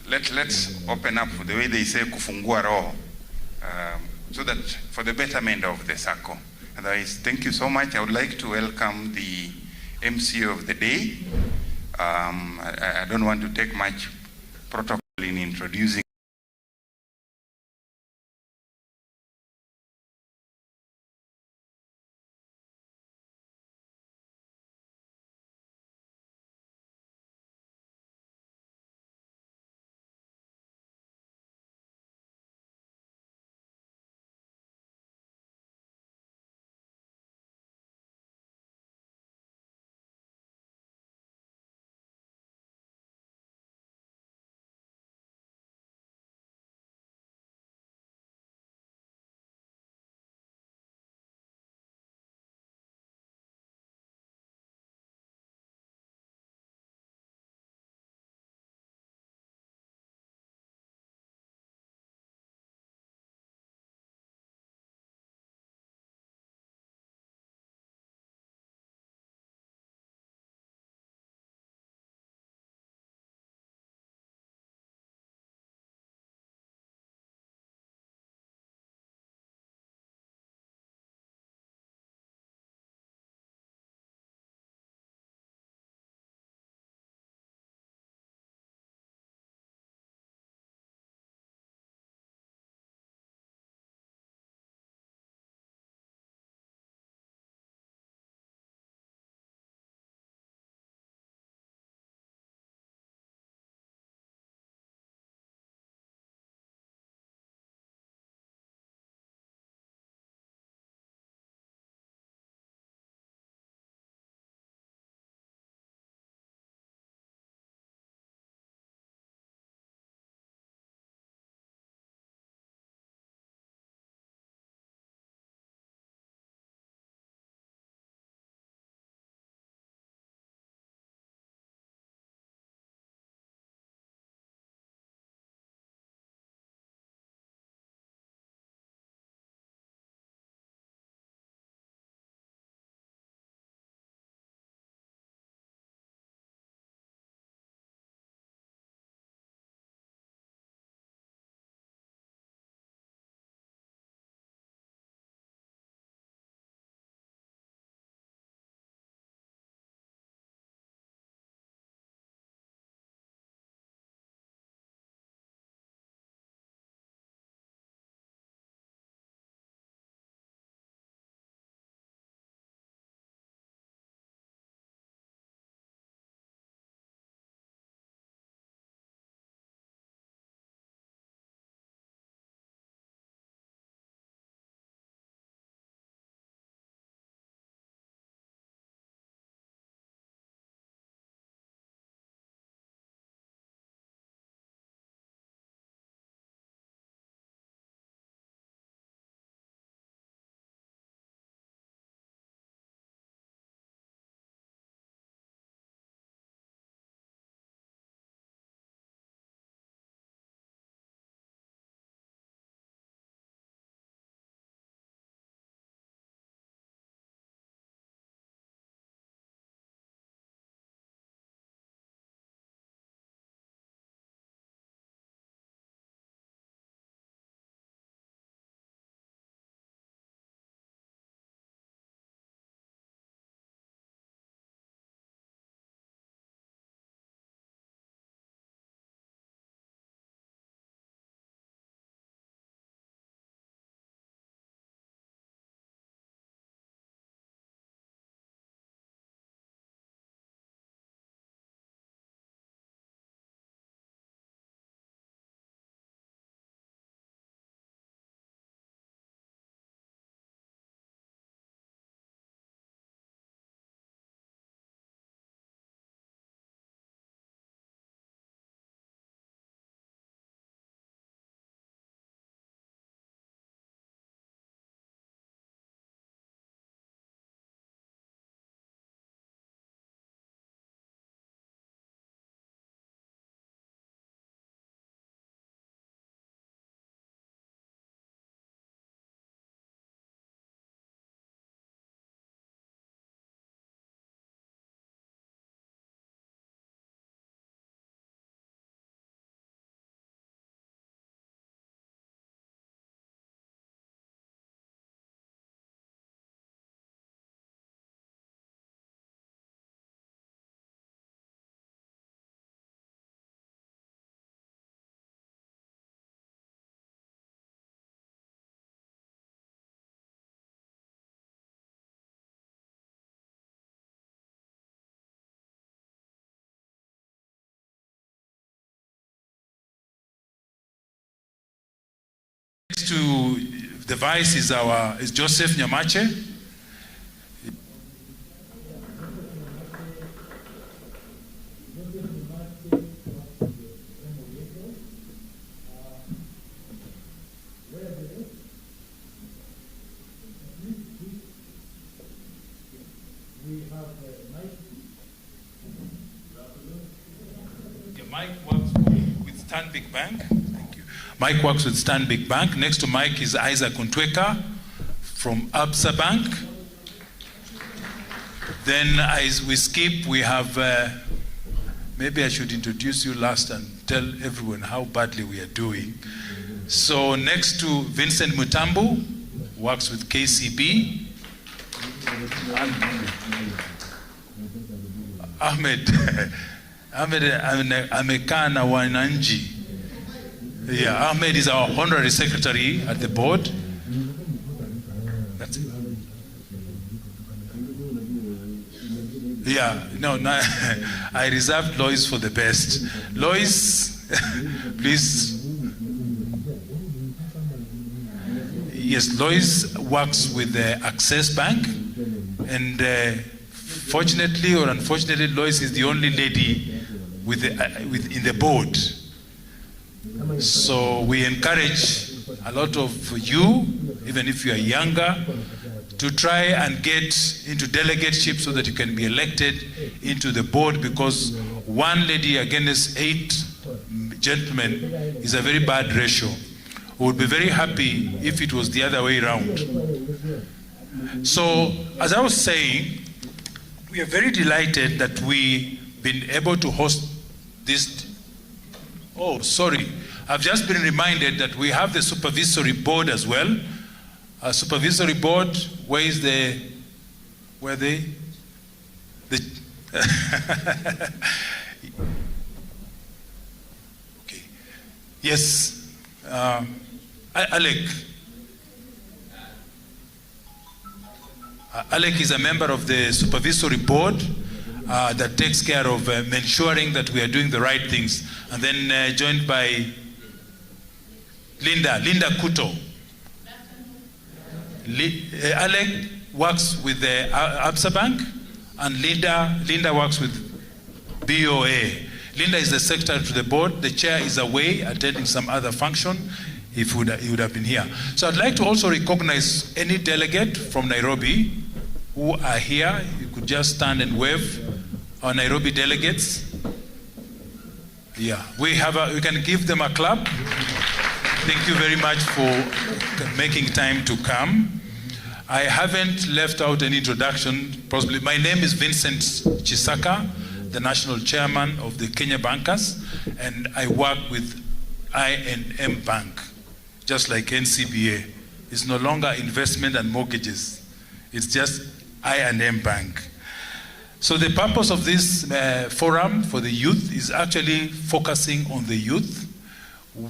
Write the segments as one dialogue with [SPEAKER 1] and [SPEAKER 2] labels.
[SPEAKER 1] let's open up the way they say kufungua roho, so that for the betterment of the circle. Otherwise, thank you so much. I would like to welcome the MC of the day. I don't want to take much protocol in introducing
[SPEAKER 2] To the vice is Joseph Nyamache. Mike works with Stanbic Bank. Thank you. Mike works with Stanbic Bank. Next to Mike is Isaac Untweka from Absa Bank. Then as we skip, we have, maybe I should introduce you last and tell everyone how badly we are doing. So next to Vincent Mutambu, works with KCB. Ahmed amekaa na wananchi. Yeah, Ahmed is our honorary secretary at the board. That's it. Yeah, no, I reserved Lois for the best. Lois, please. Yes, Lois works with the Access Bank, and fortunately or unfortunately, Lois is the only lady in the board. So we encourage a lot of you, even if you are younger, to try and get into delegateship so that you can be elected into the board, because one lady against 8 gentlemen is a very bad ratio. We would be very happy if it was the other way around. So, as I was saying, we are very delighted that we've been able to host this. Oh, sorry. I've just been reminded that we have the supervisory board as well. A supervisory board, where they? Okay. Yes. Alec. Alec is a member of the supervisory board that takes care of ensuring that we are doing the right things. And then joined by Linda Kuto. Alec works with the Absa Bank, and Linda works with BOA. Linda is the secretary to the board. The chair is away attending some other function. He would have been here. So I'd like to also recognize any delegate from Nairobi who are here. You could just stand and wave. Our Nairobi delegates. Yeah, we can give them a clap. Thank you very much for making time to come. I haven't left out an introduction. Possibly, my name is Vincent Chisaka, the national chairman of the Kenya Bankers, and I work with I&M Bank, just like NCBA. It's no longer investment and mortgages. It's just I&M Bank. So the purpose of this forum for the youth is actually focusing on the youth.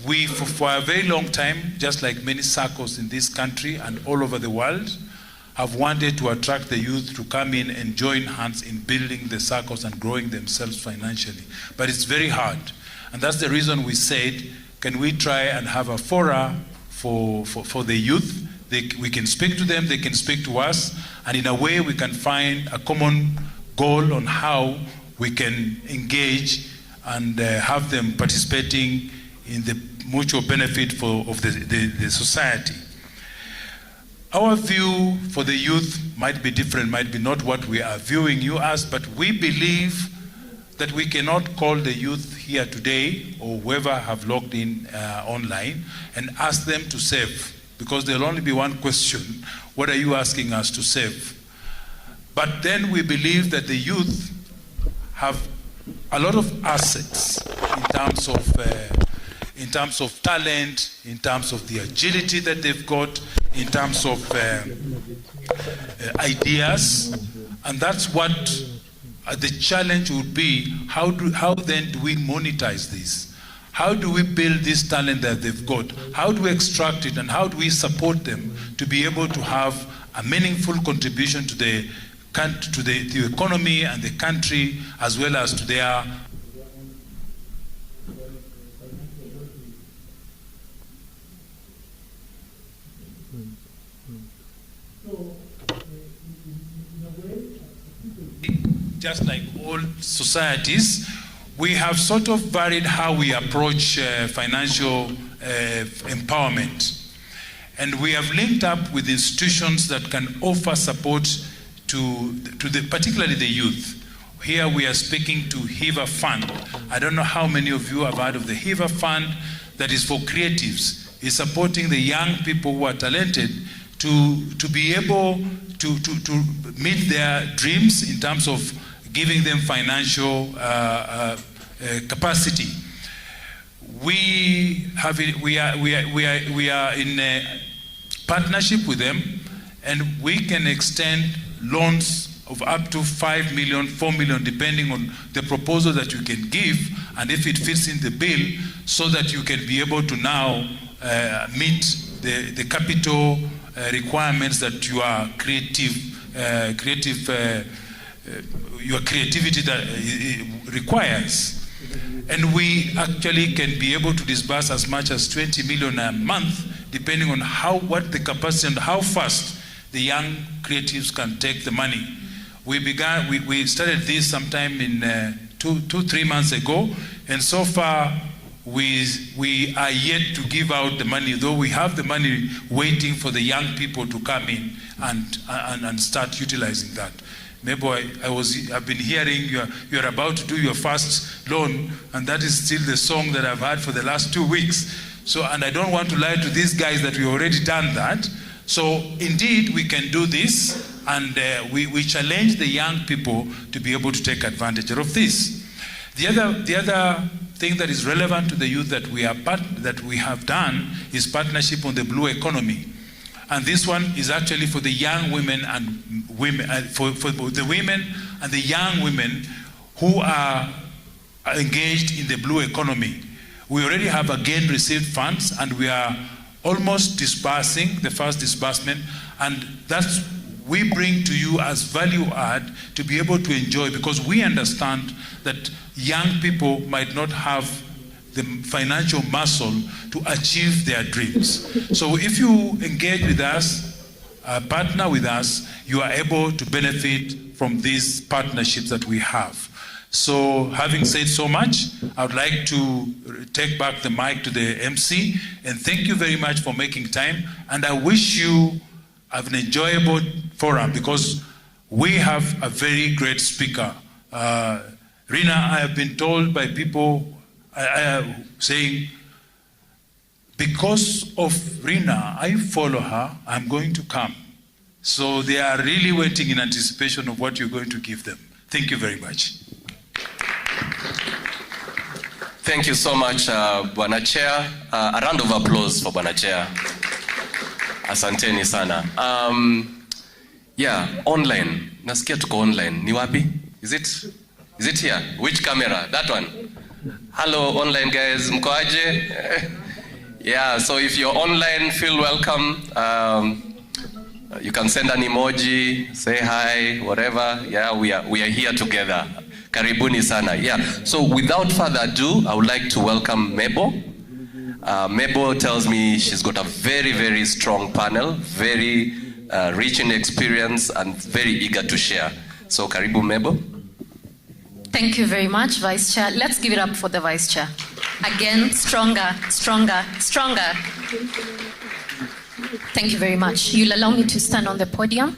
[SPEAKER 2] We, for a very long time, just like many circles in this country and all over the world, have wanted to attract the youth to come in and join hands in building the circles and growing themselves financially. But it's very hard. And that's the reason we said, can we try and have a forum for the youth? We can speak to them, they can speak to us, and in a way we can find a common goal on how we can engage and have them participating in the mutual benefit of the society. Our view for the youth might be different, might be not what we are viewing you as, but we believe that we cannot call the youth here today or whoever have logged in online and ask them to save, because there'll only be one question: what are you asking us to save? But then we believe that the youth have a lot of assets in terms of talent, in terms of the agility that they've got, in terms of ideas, and that's what the challenge would be. How then do we monetize this? How do we build this talent that they've got? How do we extract it, and how do we support them to be able to have a meaningful contribution to the economy and the country, as well as to their just like all societies, we have sort of varied how we approach financial empowerment. And we have linked up with institutions that can offer support particularly the youth. Here we are speaking to Hiva Fund. I don't know how many of you have heard of the Hiva Fund that is for creatives. It's supporting the young people who are talented to be able to meet their dreams in terms of giving them financial capacity. We are in a partnership with them, and we can extend loans of up to 5 million, 4 million, depending on the proposal that you can give and if it fits in the bill, so that you can be able to now meet the capital requirements that your creativity that requires. And we actually can be able to disburse as much as 20 million a month, depending on what the capacity and how fast the young creatives can take the money. We started this sometime in 3 months ago, and so far we are yet to give out the money, though we have the money waiting for the young people to come in and start utilizing that. Maybe I've been hearing you're about to do your first loan, and that is still the song that I've heard for the last 2 weeks. So, and I don't want to lie to these guys that we already done that. So indeed we can do this, and we challenge the young people to be able to take advantage of this. The other thing that is relevant to the youth that we have done is partnership on the blue economy. And this one is actually for the young women and for the women and the young women who are engaged in the blue economy. We already have again received funds, and we are almost disbursing the first disbursement, and that's we bring to you as value add to be able to enjoy, because we understand that young people might not have the financial muscle to achieve their dreams. So if you engage with us, partner with us, you are able to benefit from these partnerships that we have. So having said so much, I would like to take back the mic to the MC, and thank you very much for making time, and I wish you have an enjoyable forum, because we have a very great speaker. Rina, I have been told by people saying, because of Rina, I follow her, I'm going to come. So they are really waiting in anticipation of what you're going to give them. Thank you very much.
[SPEAKER 3] Thank you so much, Bwana Chair. A round of applause for Bwana Chair. Asanteni sana. Yeah, online. Nasikia tuko online. Ni wapi? Is it here? Which camera? That one. Hello, online guys. Mko aje? Yeah, so if you're online, feel welcome. You can send an emoji, say hi, whatever. Yeah, we are here together. Karibuni sana. Yeah. So without further ado, I would like to welcome Mebo. Mebo tells me she's got a very, very strong panel, very rich in experience, and very eager to share. So karibu Mebo.
[SPEAKER 4] Thank you very much, Vice Chair. Let's give it up for the Vice Chair. Again, stronger, stronger, stronger. Thank you very much. You'll allow me to stand on the podium.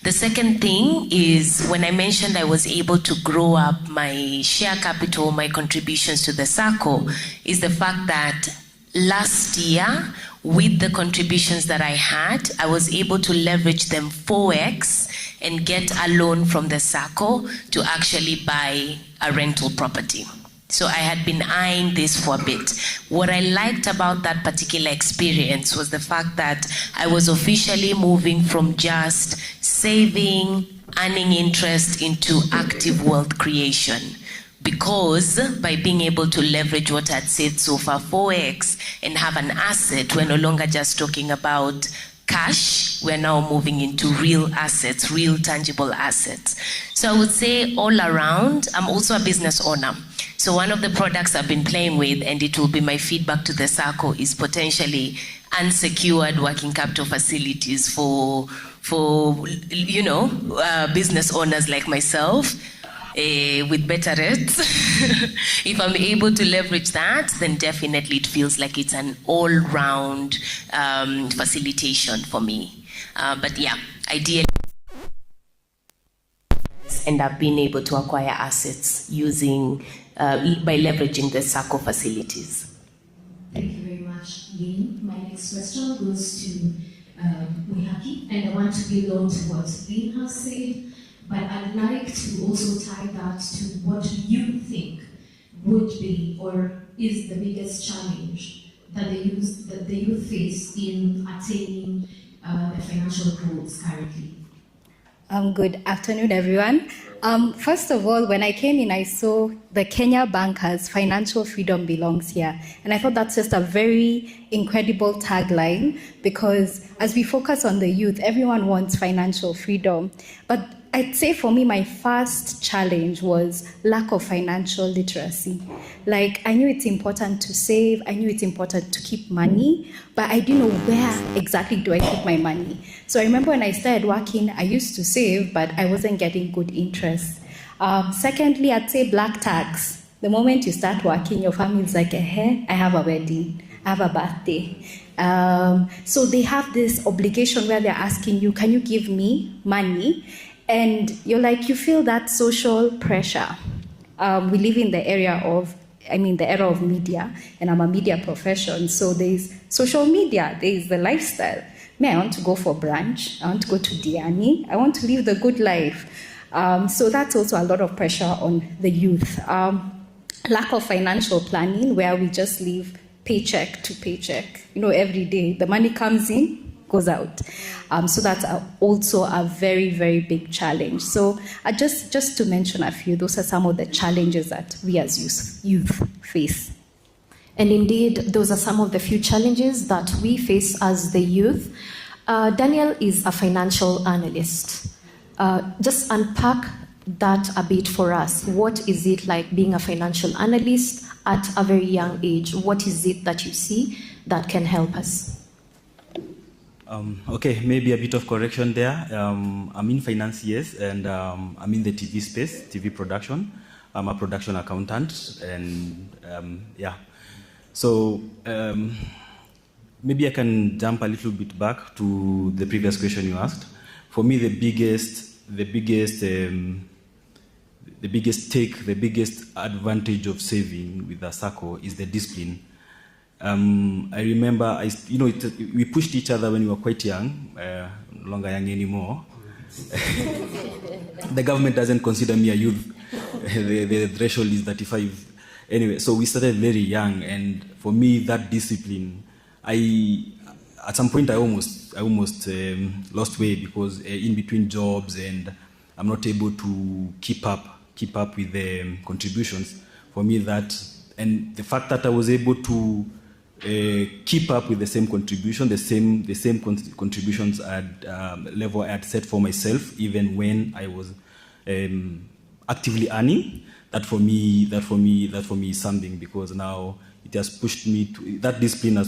[SPEAKER 5] The second thing is when I mentioned I was able to grow up my share capital, my contributions to the SACCO, is the fact that last year, with the contributions that I had, I was able to leverage them 4x and get a loan from the SACCO to actually buy a rental property. So I had been eyeing this for a bit. What I liked about that particular experience was the fact that I was officially moving from just saving, earning interest into active wealth creation. Because by being able to leverage what I'd saved so far, 4x, and have an asset, we're no longer just talking about cash, we're now moving into real assets, real tangible assets. So I would say all around, I'm also a business owner. So one of the products I've been playing with, and it will be my feedback to the SACCO, is potentially unsecured working capital facilities for business owners like myself. With better rates. If I'm able to leverage that, then definitely it feels like it's an all-round facilitation for me. But yeah, ideally, end up being able to acquire assets using by leveraging the SACCO facilities.
[SPEAKER 6] Thank you very much, Lynn. My next question goes to Mwihaki, and I want to build on to what Lynn has said. But I'd like to also tie that to what you think would be or is the biggest challenge that the youth face in attaining the financial goals currently.
[SPEAKER 7] Good afternoon, everyone. First of all, when I came in, I saw the Kenya Bankers Financial Freedom Belongs Here. And I thought that's just a very incredible tagline, because as we focus on the youth, everyone wants financial freedom. But I'd say for me, my first challenge was lack of financial literacy. Like, I knew it's important to save, I knew it's important to keep money, but I didn't know where exactly do I keep my money. So I remember when I started working, I used to save, but I wasn't getting good interest. Secondly, I'd say black tax. The moment you start working, your family's like, I have a wedding, I have a birthday. So they have this obligation where they're asking you, can you give me money? And you're like, you feel that social pressure. We live in the era of media, and I'm a media profession. So there's social media, there's the lifestyle. I want to go for brunch, I want to go to Diani, I want to live the good life. So that's also a lot of pressure on the youth. Lack of financial planning, where we just live paycheck to paycheck. Every day, the money comes in, goes out. So that's also a very, very big challenge. So just to mention a few, those are some of the challenges that we as youth face.
[SPEAKER 6] And indeed, those are some of the few challenges that we face as the youth. Daniel is a financial analyst. Just unpack that a bit for us. What is it like being a financial analyst at a very young age? What is it that you see that can help us?
[SPEAKER 8] Okay, maybe a bit of correction there. I'm in finance, yes, and I'm in the TV space, TV production. I'm a production accountant, and yeah. So maybe I can jump a little bit back to the previous question you asked. For me, the biggest advantage of saving with a SACCO is the discipline. I remember, we pushed each other when we were quite young, no longer young anymore. The government doesn't consider me a youth. The threshold is 35. Anyway, so we started very young, and for me, that discipline, at some point I almost lost weight, because in between jobs, and I'm not able to keep up with the contributions. For me, and the fact that I was able to keep up with the same contribution, the same contributions at level I had set for myself, even when I was actively earning. That for me is something, because now it has pushed me to, that discipline has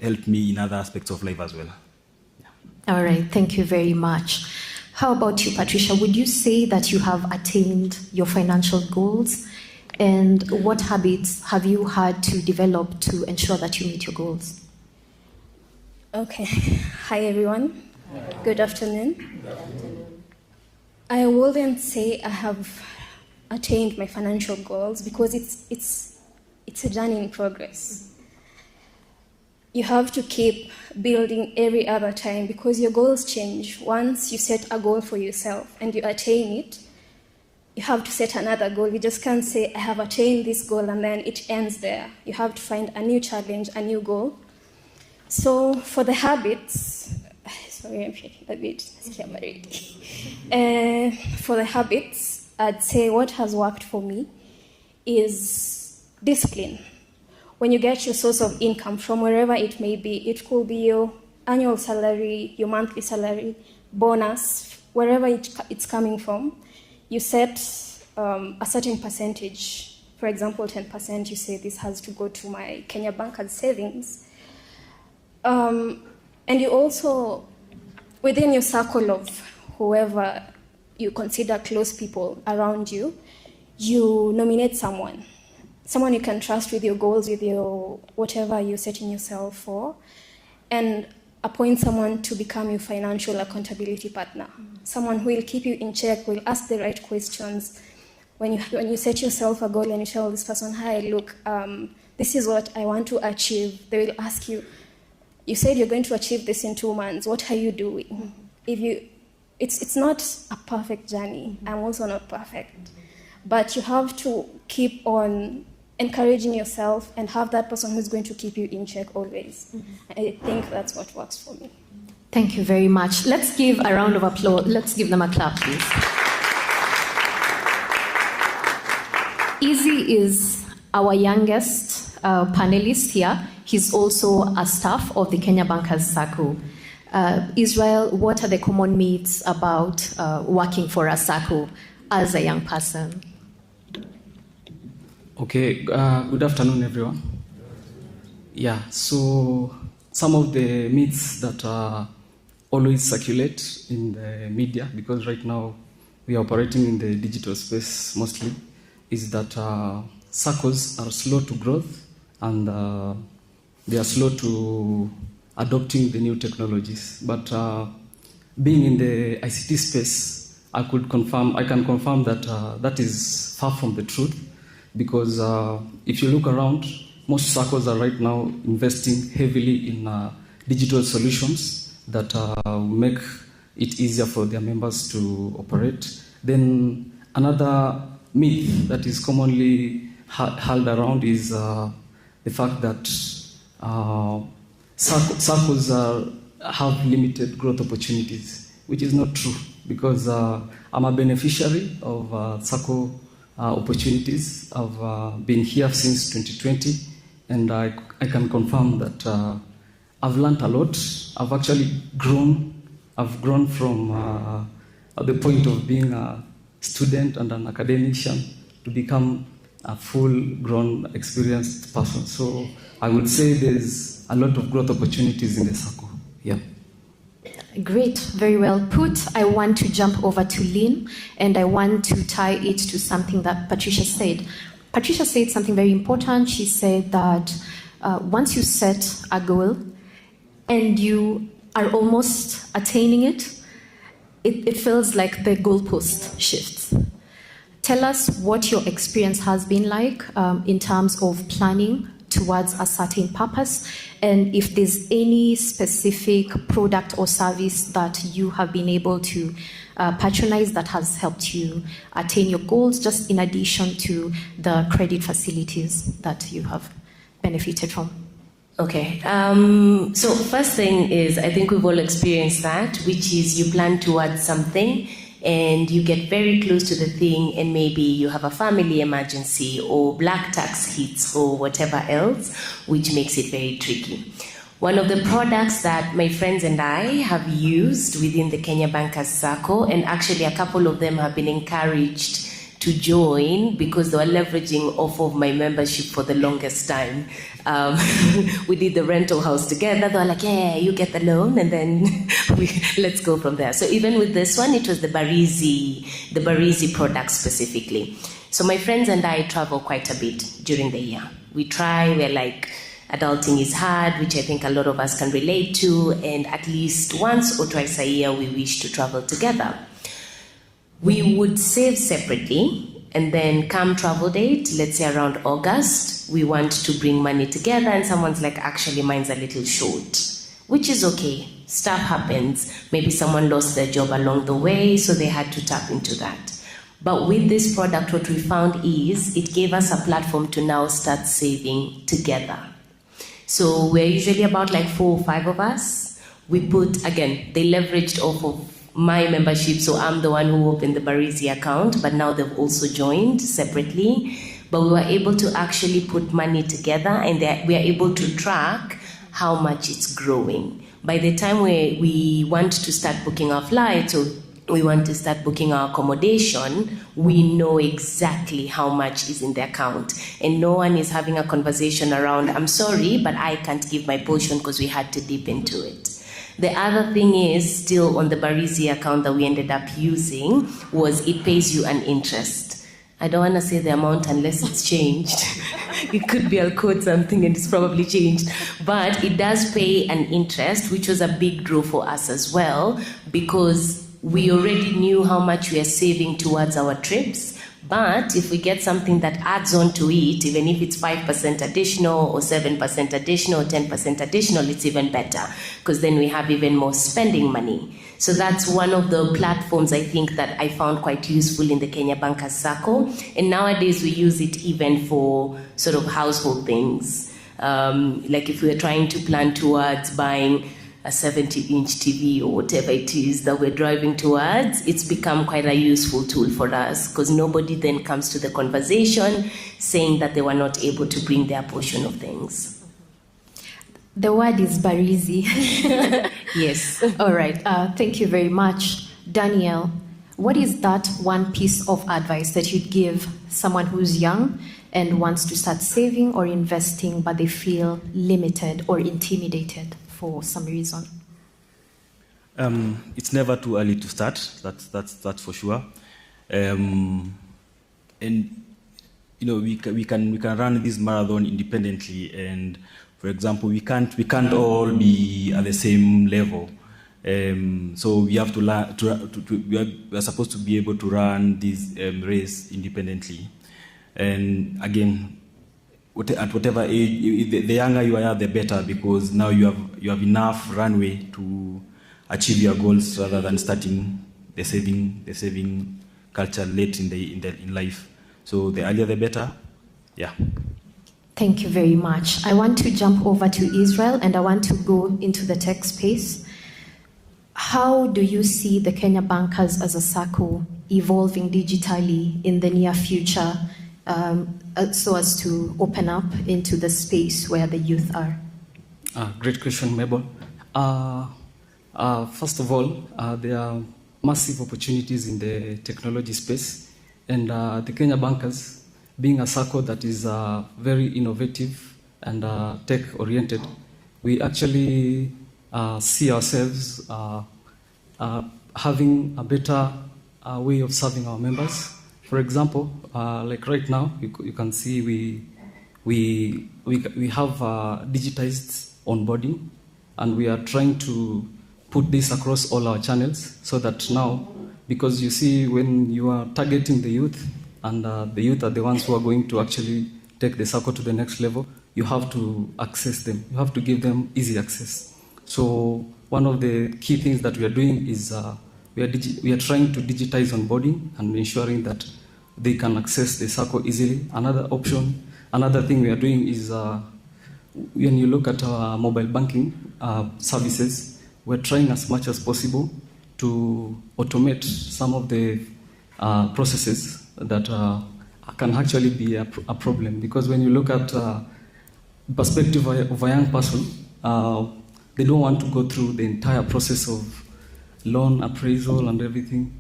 [SPEAKER 8] helped me in other aspects of life as well. Yeah.
[SPEAKER 6] All right, thank you very much. How about you, Patricia? Would you say that you have attained your financial goals? And what habits have you had to develop to ensure that you meet your goals?
[SPEAKER 9] Okay. Hi, everyone. Good afternoon. I wouldn't say I have attained my financial goals because it's a journey in progress. You have to keep building every other time because your goals change. Once you set a goal for yourself and you attain it, you have to set another goal. You just can't say, I have attained this goal and then it ends there. You have to find a new challenge, a new goal. So for the habits, sorry, I'm shaking a bit. For the habits, I'd say what has worked for me is discipline. When you get your source of income from wherever it may be, it could be your annual salary, your monthly salary, bonus, wherever it's coming from, you set a certain percentage. For example, 10%, you say this has to go to my Kenya Bank as savings. And you also, within your circle of whoever you consider close people around you, you nominate someone you can trust with your goals, with your whatever you're setting yourself for, and appoint someone to become your financial accountability partner. Someone who will keep you in check, will ask the right questions. When you set yourself a goal and you tell this person, hi, look, this is what I want to achieve, they will ask you, you said you're going to achieve this in 2 months, what are you doing? It's not a perfect journey. I'm also not perfect. But you have to keep on encouraging yourself and have that person who's going to keep you in check always. I think that's what works for me.
[SPEAKER 4] Thank you very much. Let's give a round of applause. Let's give them a clap, please. Izzy is our youngest panelist here. He's also a staff of the Kenya Bankers Circle. Israel, what are the common myths about working for a circle as a young person?
[SPEAKER 8] Okay, good afternoon, everyone. Yeah, so some of the myths that always circulate in the media, because right now we are operating in the digital space mostly, is that circles are slow to growth and they are slow to adopting the new technologies. But being in the ICT space, I can confirm that that is far from the truth. Because if you look around, most circles are right now investing heavily in digital solutions that make it easier for their members to operate. Then another myth that is commonly held around is the fact that circles have limited growth opportunities, which is not true, because I'm a beneficiary of circle opportunities. I've been here since 2020, and I can confirm that I've learned a lot. I've actually grown. I've grown from the point of being a student and an academician to become a full-grown, experienced person. So I would say there's a lot of growth opportunities in the circle. Yeah.
[SPEAKER 4] Great, very well put. I want to jump over to Lynn, and I want to tie it to something that Patricia said. Patricia said something very important. She said that once you set a goal and you are almost attaining it, it feels like the goalpost shifts. Tell us what your experience has been like in terms of planning towards a certain purpose, and if there's any specific product or service that you have been able to patronize that has helped you attain your goals, just in addition to the credit facilities that you have benefited from.
[SPEAKER 5] Okay, so first thing is, I think we've all experienced that, which is you plan towards something and you get very close to the thing, and maybe you have a family emergency or black tax hits or whatever else, which makes it very tricky. One of the products that my friends and I have used within the Kenya Bankers Circle, and actually a couple of them have been encouraged to join because they were leveraging off of my membership for the longest time. We did the rental house together. They were like, yeah, you get the loan, and then let's go from there. So even with this one, it was the Barizi product specifically. So my friends and I travel quite a bit during the year. We're like, adulting is hard, which I think a lot of us can relate to, and at least once or twice a year we wish to travel together. We would save separately, and then come travel date, let's say around August, we want to bring money together, and someone's like, actually, mine's a little short, which is okay. Stuff happens. Maybe someone lost their job along the way, so they had to tap into that. But with this product, what we found is it gave us a platform to now start saving together. So we're usually about like 4 or 5 of us. We put, again, they leveraged off of my membership, so I'm the one who opened the Barizi account, but now they've also joined separately. But we were able to actually put money together, and we are able to track how much it's growing. By the time we want to start booking our flights, or we want to start booking our accommodation, we know exactly how much is in the account. And no one is having a conversation around, I'm sorry, but I can't give my portion because we had to dip into it. The other thing is, still on the Barizi account that we ended up using, was it pays you an interest. I don't want to say the amount unless it's changed. It could be, I'll quote something and it's probably changed. But it does pay an interest, which was a big draw for us as well, because we already knew how much we are saving towards our trips. But if we get something that adds on to it, even if it's 5% additional or 7% additional or 10% additional, it's even better, because then we have even more spending money. So that's one of the platforms I think that I found quite useful in the Kenya Bankers Sacco. And nowadays we use it even for sort of household things. Like if we are trying to plan towards buying a 70-inch TV or whatever it is that we're driving towards, it's become quite a useful tool for us, because nobody then comes to the conversation saying that they were not able to bring their portion of things.
[SPEAKER 4] The word is Barizi.
[SPEAKER 5] Yes.
[SPEAKER 4] All right. Thank you very much. Daniel, what is that one piece of advice that you'd give someone who's young and wants to start saving or investing, but they feel limited or intimidated for some reason?
[SPEAKER 8] It's never too early to start. That's for sure. And you know, we can run this marathon independently. And for example, we can't all be at the same level. So we have to learn. We are supposed to be able to run this race independently. And again, at whatever age, the younger you are, the better, because now you have enough runway to achieve your goals rather than starting the saving culture late in life. So the earlier the better. Yeah.
[SPEAKER 4] Thank you very much. I want to jump over to Israel, and I want to go into the tech space. How do you see the Kenya Bankers as a Sacco evolving digitally in the near future, so as to open up into the space where the youth are?
[SPEAKER 10] Great question, Mabel. First of all, there are massive opportunities in the technology space, and the Kenya Bankers, being a Sacco that is very innovative and tech-oriented, we actually see ourselves having a better way of serving our members. For example, like right now, you can see we have digitized onboarding, and we are trying to put this across all our channels, so that now, because you see, when you are targeting the youth, and the youth are the ones who are going to actually take the Sacco to the next level, you have to access them. You have to give them easy access. So one of the key things that we are doing is we are trying to digitize onboarding and ensuring that they can access the Sacco easily. Another thing we are doing is when you look at our mobile banking services, we're trying as much as possible to automate some of the processes that can actually be a problem. Because when you look at perspective of a young person, they don't want to go through the entire process of loan appraisal and everything.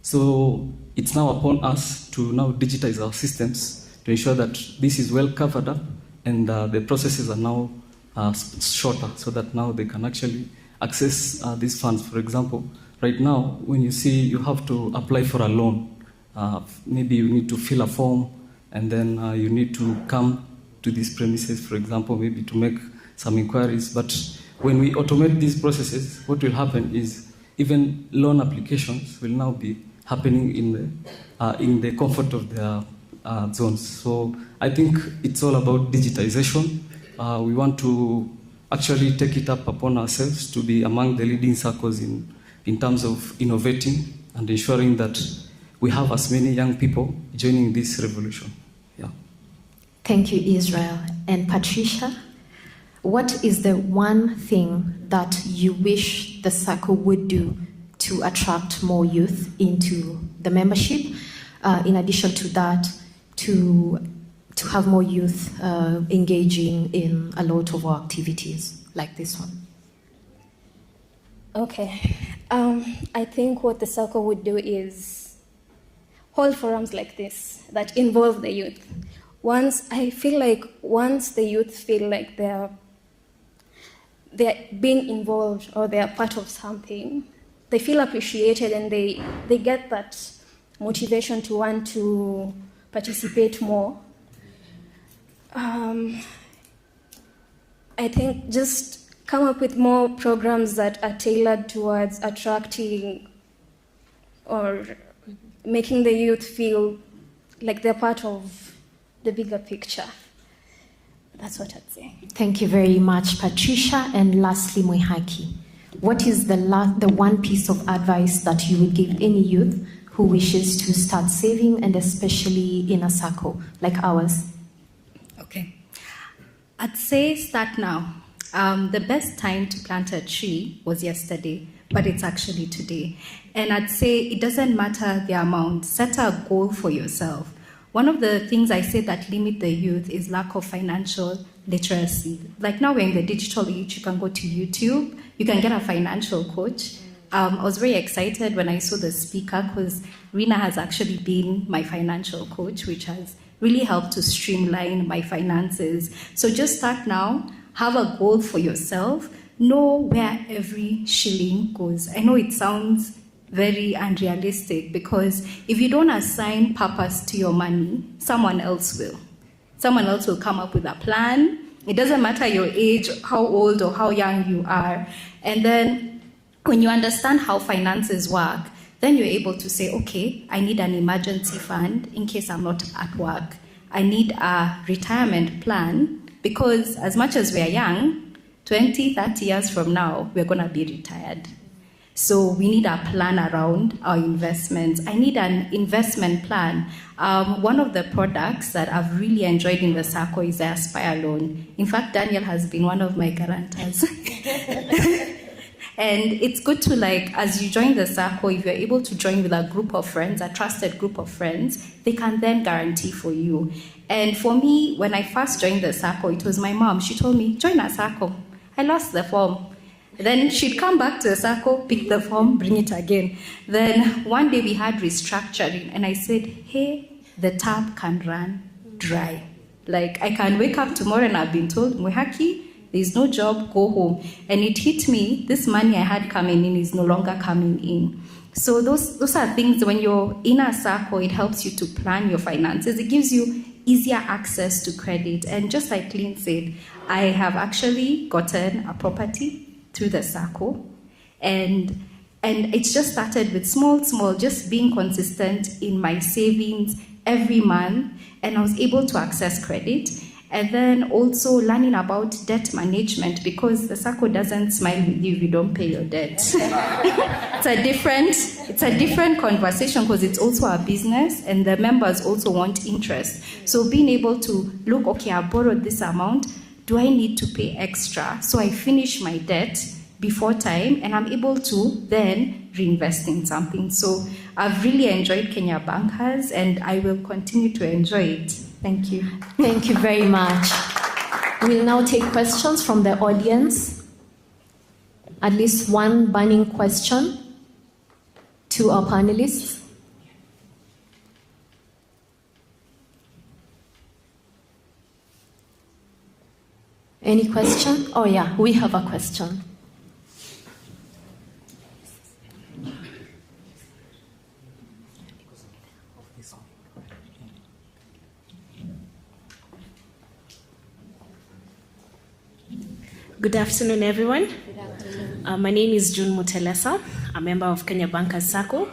[SPEAKER 10] So it's now upon us to now digitize our systems to ensure that this is well covered up, and the processes are now shorter, so that now they can actually access these funds. For example, right now, when you see you have to apply for a loan, maybe you need to fill a form, and then you need to come to these premises, for example, maybe to make some inquiries. But when we automate these processes, what will happen is even loan applications will now be happening in the comfort of their zones. So I think it's all about digitization. We want to actually take it up upon ourselves to be among the leading circles in terms of innovating and ensuring that we have as many young people joining this revolution. Yeah.
[SPEAKER 4] Thank you, Israel. And Patricia, what is the one thing that you wish the circle would do to attract more youth into the membership? In addition to that, to have more youth engaging in a lot of our activities like this one?
[SPEAKER 9] Okay. I think what the circle would do is hold forums like this that involve the youth. Once the youth feel like they're being involved or they're part of something, they feel appreciated and they get that motivation to want to participate more. I think just come up with more programs that are tailored towards attracting or making the youth feel like they're part of the bigger picture. That's what I'd say.
[SPEAKER 4] Thank you very much, Patricia. And lastly, Mwihaki, what is the one piece of advice that you would give any youth who wishes to start saving, and especially in a circle like ours?
[SPEAKER 7] Okay. I'd say start now. The best time to plant a tree was yesterday, but it's actually today. And I'd say it doesn't matter the amount. Set a goal for yourself. One of the things I say that limit the youth is lack of financial literacy. Like now we're in the digital age, you can go to YouTube, you can get a financial coach. I was very excited when I saw the speaker because Rina has actually been my financial coach, which has really helped to streamline my finances. So just start now, have a goal for yourself, know where every shilling goes. I know it sounds very unrealistic because if you don't assign purpose to your money, someone else will. Someone else will come up with a plan. It doesn't matter your age, how old or how young you are. And then when you understand how finances work, then you're able to say, okay, I need an emergency fund in case I'm not at work. I need a retirement plan because as much as we're young, 20, 30 years from now, we're going to be retired. So we need a plan around our investments. I need an investment plan. One of the products that I've really enjoyed in the circle is the Aspire loan. In fact, Daniel has been one of my guarantors. And it's good to, like, as you join the circle, if you're able to join with a group of friends, a trusted group of friends, they can then guarantee for you. And for me, when I first joined the circle, it was my mom. She told me, join a circle. I lost the form. Then she'd come back to the circle, pick the form, bring it again. Then one day we had restructuring, and I said, hey, the tap can run dry. Like, I can wake up tomorrow and I've been told, Mwihaki, there's no job, go home. And it hit me, this money I had coming in is no longer coming in. So those are things, when you're in a circle, it helps you to plan your finances. It gives you easier access to credit. And just like Lynn said, I have actually gotten a property through the circle. And it's just started with small, just being consistent in my savings every month. And I was able to access credit. And then also learning about debt management, because the circle doesn't smile with you if you don't pay your debt. It's a different conversation because it's also a business and the members also want interest. So being able to look, okay, I borrowed this amount, do I need to pay extra? So I finish my debt before time and I'm able to then reinvest in something. So I've really enjoyed Kenya Bankers and I will continue to enjoy it. Thank you.
[SPEAKER 4] Thank you very much. We'll now take questions from the audience. At least one burning question to our panelists. Any question? Oh yeah, we have a question.
[SPEAKER 11] Good afternoon, everyone. My name is June Mutelesa, a member of Kenya Bankers Circle.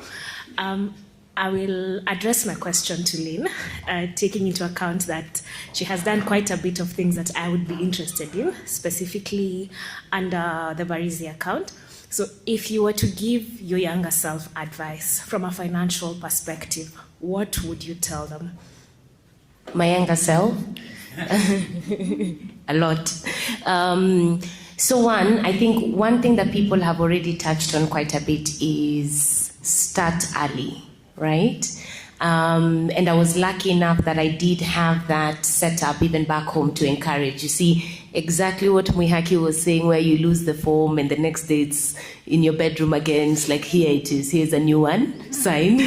[SPEAKER 11] I will address my question to Lynn, taking into account that she has done quite a bit of things that I would be interested in, specifically under the Barizi account. So if you were to give your younger self advice from a financial perspective, what would you tell them?
[SPEAKER 5] My younger self? A lot. So one, I think one thing that people have already touched on quite a bit is start early, right? And I was lucky enough that I did have that set up even back home to encourage. You see, exactly what Mwihaki was saying, where you lose the form and the next day it's in your bedroom again. It's like, here it is, here's a new one, sign.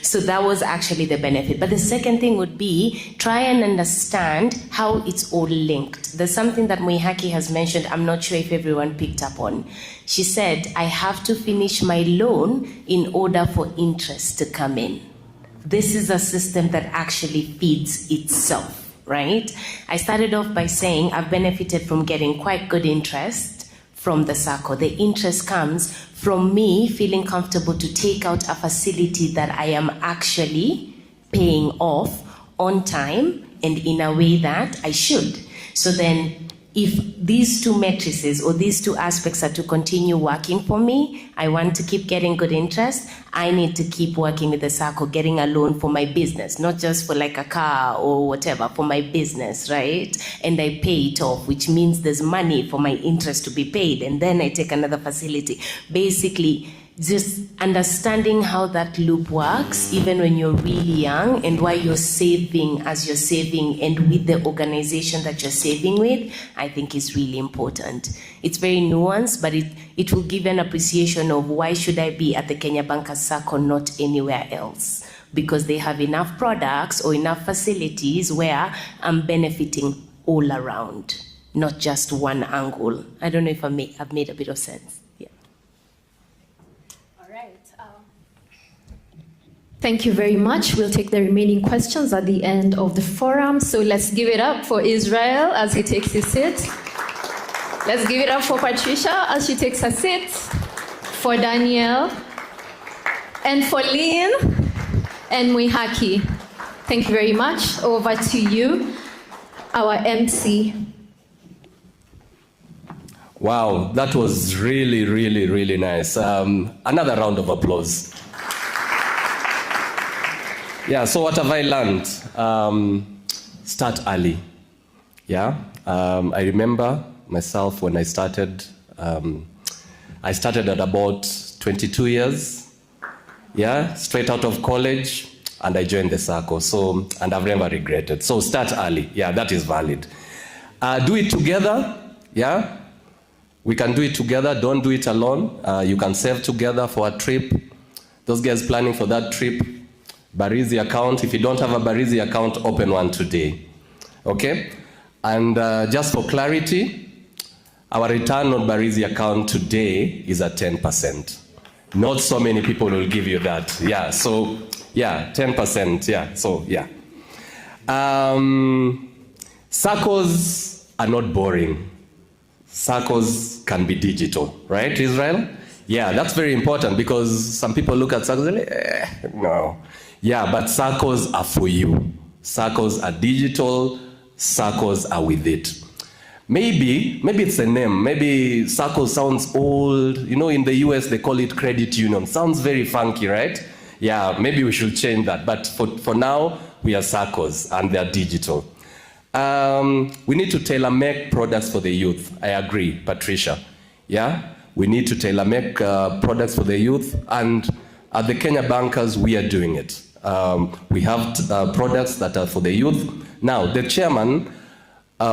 [SPEAKER 5] So that was actually the benefit. But the second thing would be try and understand how it's all linked. There's something that Mwihaki has mentioned, I'm not sure if everyone picked up on. She said, I have to finish my loan in order for interest to come in. This is a system that actually feeds itself, right? I started off by saying I've benefited from getting quite good interest from the SACCO. The interest comes from me feeling comfortable to take out a facility that I am actually paying off on time and in a way that I should. So then if these two matrices or these two aspects are to continue working for me, I want to keep getting good interest, I need to keep working with the SACCO, getting a loan for my business, not just for like a car or whatever, for my business, right? And I pay it off, which means there's money for my interest to be paid, and then I take another facility. Basically, just understanding how that loop works, even when you're really young, and why you're saving as you're saving and with the organization that you're saving with, I think is really important. It's very nuanced, but it will give an appreciation of why should I be at the Kenya Bankers SACCO, not anywhere else? Because they have enough products or enough facilities where I'm benefiting all around, not just one angle. I don't know if I've made a bit of sense.
[SPEAKER 4] Thank you very much. We'll take the remaining questions at the end of the forum. So let's give it up for Israel as he takes his seat. Let's give it up for Patricia as she takes her seat, for Daniel, and for Lynn and Mwihaki. Thank you very much. Over to you, our MC.
[SPEAKER 3] Wow, that was really, really, really nice. Another round of applause. Yeah, so what have I learned? Start early. Yeah, I remember myself when I started at about 22 years. Yeah, straight out of college, and I joined the SACCO. So, and I've never regretted. So start early. Yeah, that is valid. Do it together. Yeah, we can do it together. Don't do it alone. You can save together for a trip. Those guys planning for that trip, Barizi account. If you don't have a Barizi account, open one today. Okay? And just for clarity, our return on Barizi account today is at 10%. Not so many people will give you that. Yeah, so, yeah, 10%. Yeah, so, yeah. SACCOs are not boring. SACCOs can be digital, right, Israel? Yeah, that's very important because some people look at SACCOs and like, no. Yeah, but SACCOs are for you. SACCOs are digital, SACCOs are with it. Maybe it's a name. Maybe SACCO sounds old. You know, in the US, they call it credit union. Sounds very funky, right? Yeah, maybe we should change that. But for now, we are SACCOs, and they're digital. We need to tailor-make products for the youth. I agree, Patricia. Yeah, we need to tailor-make products for the youth, and at the Kenya Bankers, we are doing it. We have products that are for the youth. Now, the chairman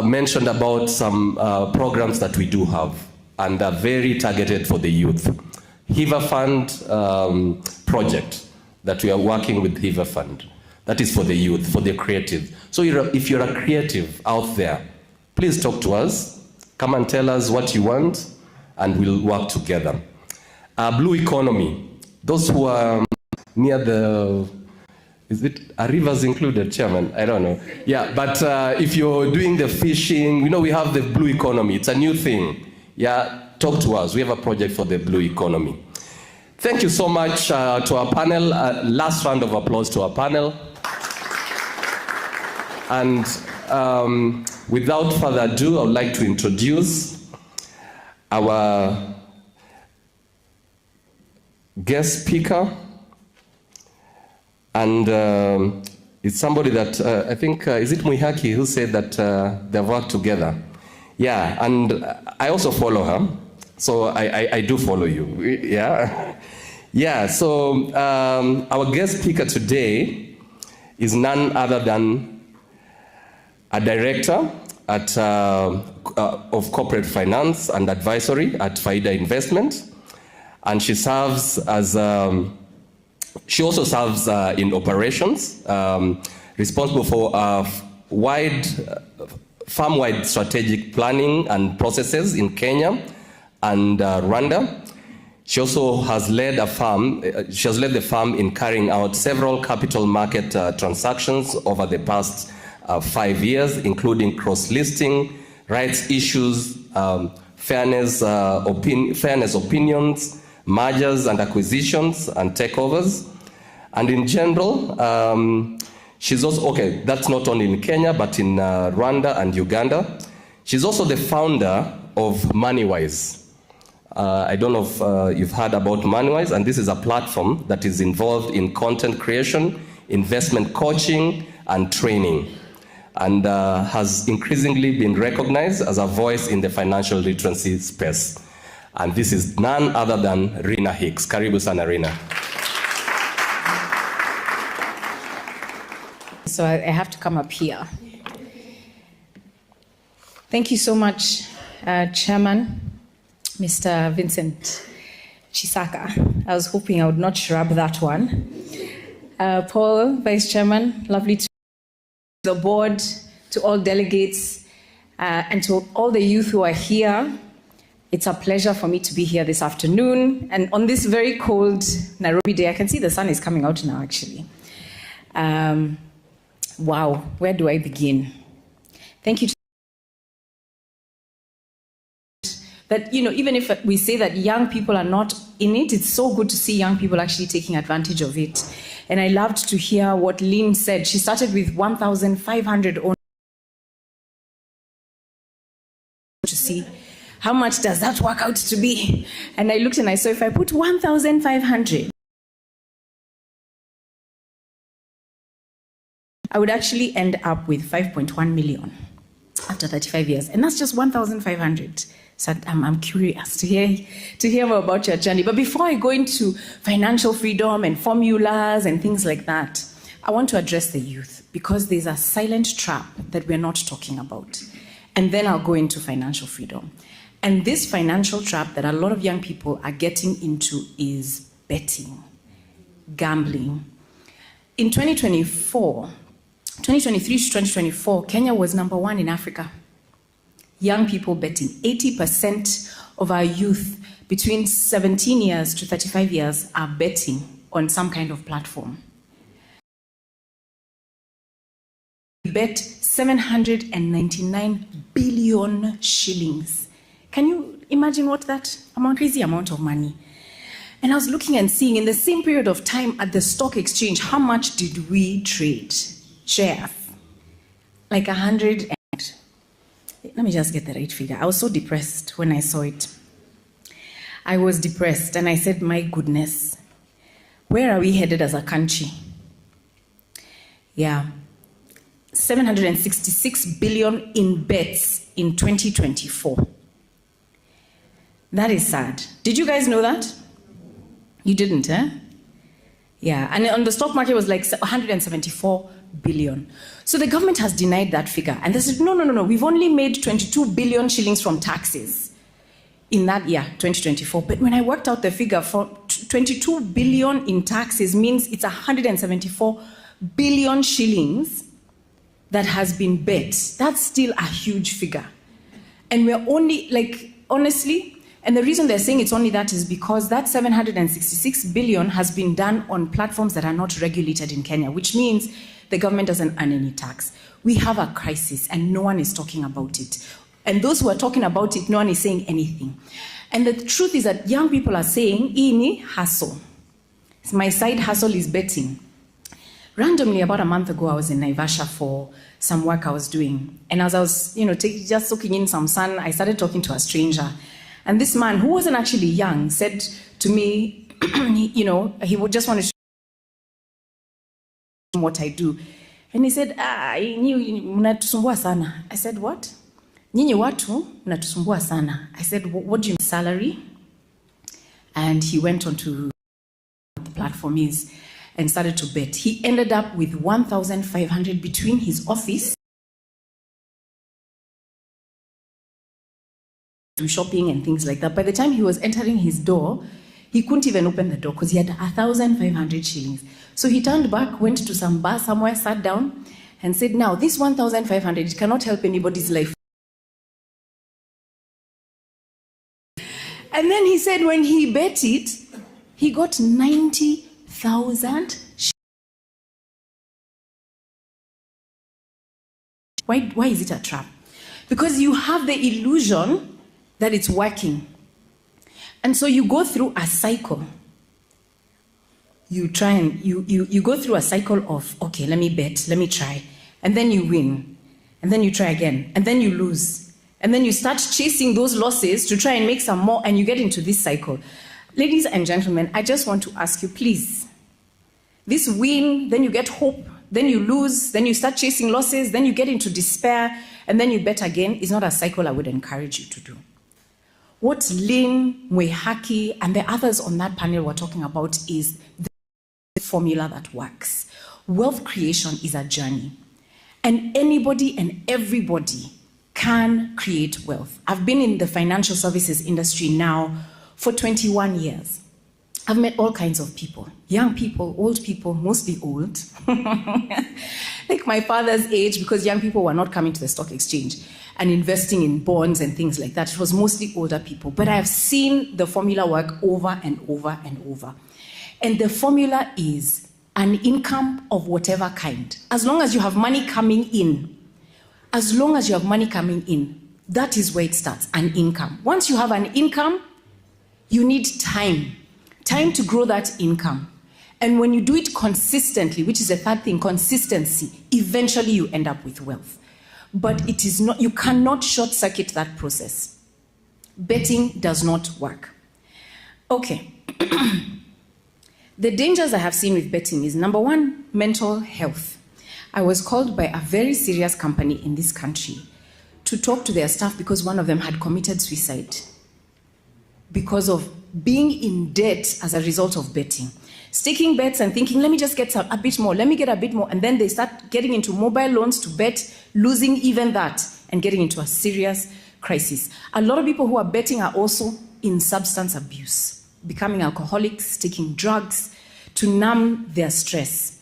[SPEAKER 3] mentioned about some programs that we do have, and are very targeted for the youth. Hiva Fund project that we are working with Hiva Fund. That is for the youth, for the creative. So if you're a creative out there, please talk to us. Come and tell us what you want, and we'll work together. Blue economy. Those who are near the, is it, are rivers included, Chairman? I don't know. Yeah, but if you're doing the fishing, you know, we have the blue economy. It's a new thing. Yeah, talk to us. We have a project for the blue economy. Thank you so much to our panel. Last round of applause to our panel. And without further ado, I would like to introduce our guest speaker. And it's somebody that I think, is it Mwihaki who said that they've worked together? Yeah, and I also follow her. So I do follow you, yeah? Yeah, so our guest speaker today is none other than a director at, of corporate finance and advisory at Faida Investment. And she serves as, she also serves in operations, responsible for farm-wide strategic planning and processes in Kenya and Rwanda. She also has led a firm, she has led the firm in carrying out several capital market transactions over the past 5 years, including cross-listing, rights issues, fairness opinions, mergers and acquisitions and takeovers. And in general, she's also, okay, that's not only in Kenya, but in Rwanda and Uganda. She's also the founder of MoneyWise. I don't know if you've heard about MoneyWise, and this is a platform that is involved in content creation, investment coaching, and training, and has increasingly been recognized as a voice in the financial literacy space. And this is none other than Rina Hicks. Karibu sana, Rina.
[SPEAKER 12] So I have to come up here. Thank you so much, Chairman, Mr. Vincent Chisaka. I was hoping I would not shrub that one. Paul, Vice Chairman, lovely to the board, to all delegates, and to all the youth who are here. It's a pleasure for me to be here this afternoon. And on this very cold Nairobi day, I can see the sun is coming out now, actually. Wow, where do I begin? Thank you. That, you know, even if we say that young people are not in it, it's so good to see young people actually taking advantage of it. And I loved to hear what Lynn said. She started with 1,500 owners. To see how much does that work out to be? And I looked and I saw if I put 1,500, I would actually end up with 5.1 million after 35 years. And that's just 1,500. So I'm curious to hear more about your journey. But before I go into financial freedom and formulas and things like that, I want to address the youth, because there's a silent trap that we're not talking about. And then I'll go into financial freedom. And this financial trap that a lot of young people are getting into is betting, gambling. In 2023 to 2024, Kenya was #1 in Africa. Young people betting. 80% of our youth between 17 years to 35 years are betting on some kind of platform. We bet 799 billion shillings. Can you imagine what that amount, crazy amount of money? And I was looking and seeing in the same period of time at the stock exchange, how much did we trade shares? Like 100 and, let me just get the right figure. I was so depressed when I saw it. I was depressed and I said, my goodness, where are we headed as a country? Yeah, 766 billion in bets in 2024. That is sad. Did you guys know that? You didn't, eh? Yeah, and on the stock market it was like 174 billion. So the government has denied that figure. And they said, no, we've only made 22 billion shillings from taxes in that year, 2024. But when I worked out the figure, for 22 billion in taxes means it's 174 billion shillings that has been bet. That's still a huge figure. And we're only, like, honestly, and the reason they're saying it's only that is because that 766 billion has been done on platforms that are not regulated in Kenya, which means the government doesn't earn any tax. We have a crisis and no one is talking about it. And those who are talking about it, no one is saying anything. And the truth is that young people are saying, ini hustle. My side hustle is betting. Randomly, about a month ago, I was in Naivasha for some work I was doing. And as I was, just soaking in some sun, I started talking to a stranger. And this man, who wasn't actually young, said to me, he would just want to show me what I do. And he said, mnatusumbua sana. I said, what? Nyinyi watu, mnatusumbua sana. I said, what do you mean, salary? And he went on to what the platform is and started to bet. He ended up with 1,500 between his office, do shopping and things like that. By the time he was entering his door, he couldn't even open the door because he had 1,500 shillings. So he turned back, went to some bar somewhere, sat down, and said, now, this 1,500, it cannot help anybody's life. And then he said when he bet it, he got 90,000. Why is it a trap? Because you have the illusion that it's working. And so you go through a cycle. You try and you go through a cycle of, okay, let me bet, let me try. And then you win. And then you try again. And then you lose. And then you start chasing those losses to try and make some more, and you get into this cycle. Ladies and gentlemen, I just want to ask you, please, this win, then you get hope, then you lose, then you start chasing losses, then you get into despair, and then you bet again, is not a cycle I would encourage you to do. What Lynn, Mwehaki, and the others on that panel were talking about is the formula that works. Wealth creation is a journey, and anybody and everybody can create wealth. I've been in the financial services industry now for 21 years. I've met all kinds of people, young people, old people, mostly old, like my father's age, because young people were not coming to the stock exchange and investing in bonds and things like that. It was mostly older people. But I have seen the formula work over and over and over. And the formula is an income of whatever kind. As long as you have money coming in, that is where it starts, an income. Once you have an income, you need time to grow that income. And when you do it consistently, which is the third thing, consistency, eventually you end up with wealth. But it is not, you cannot short circuit that process. Betting does not work. Okay. The dangers I have seen with betting is, number one, mental health. I was called by a very serious company in this country to talk to their staff because one of them had committed suicide because of being in debt as a result of betting. Staking bets and thinking, let me just get a bit more, let me get a bit more, and then they start getting into mobile loans to bet, losing even that, and getting into a serious crisis. A lot of people who are betting are also in substance abuse, becoming alcoholics, taking drugs to numb their stress.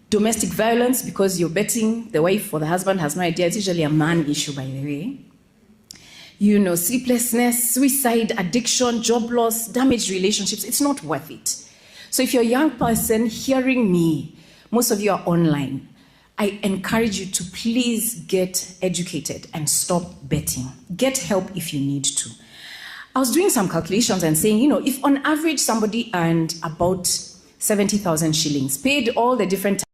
[SPEAKER 12] Domestic violence, because you're betting, the wife or the husband has no idea. It's usually a man issue, by the way. Sleeplessness, suicide, addiction, job loss, damaged relationships. It's not worth it. So if you're a young person hearing me, most of you are online, I encourage you to please get educated and stop betting. Get help if you need to. I was doing some calculations and saying, if on average somebody earned about 70,000 shillings, paid all the different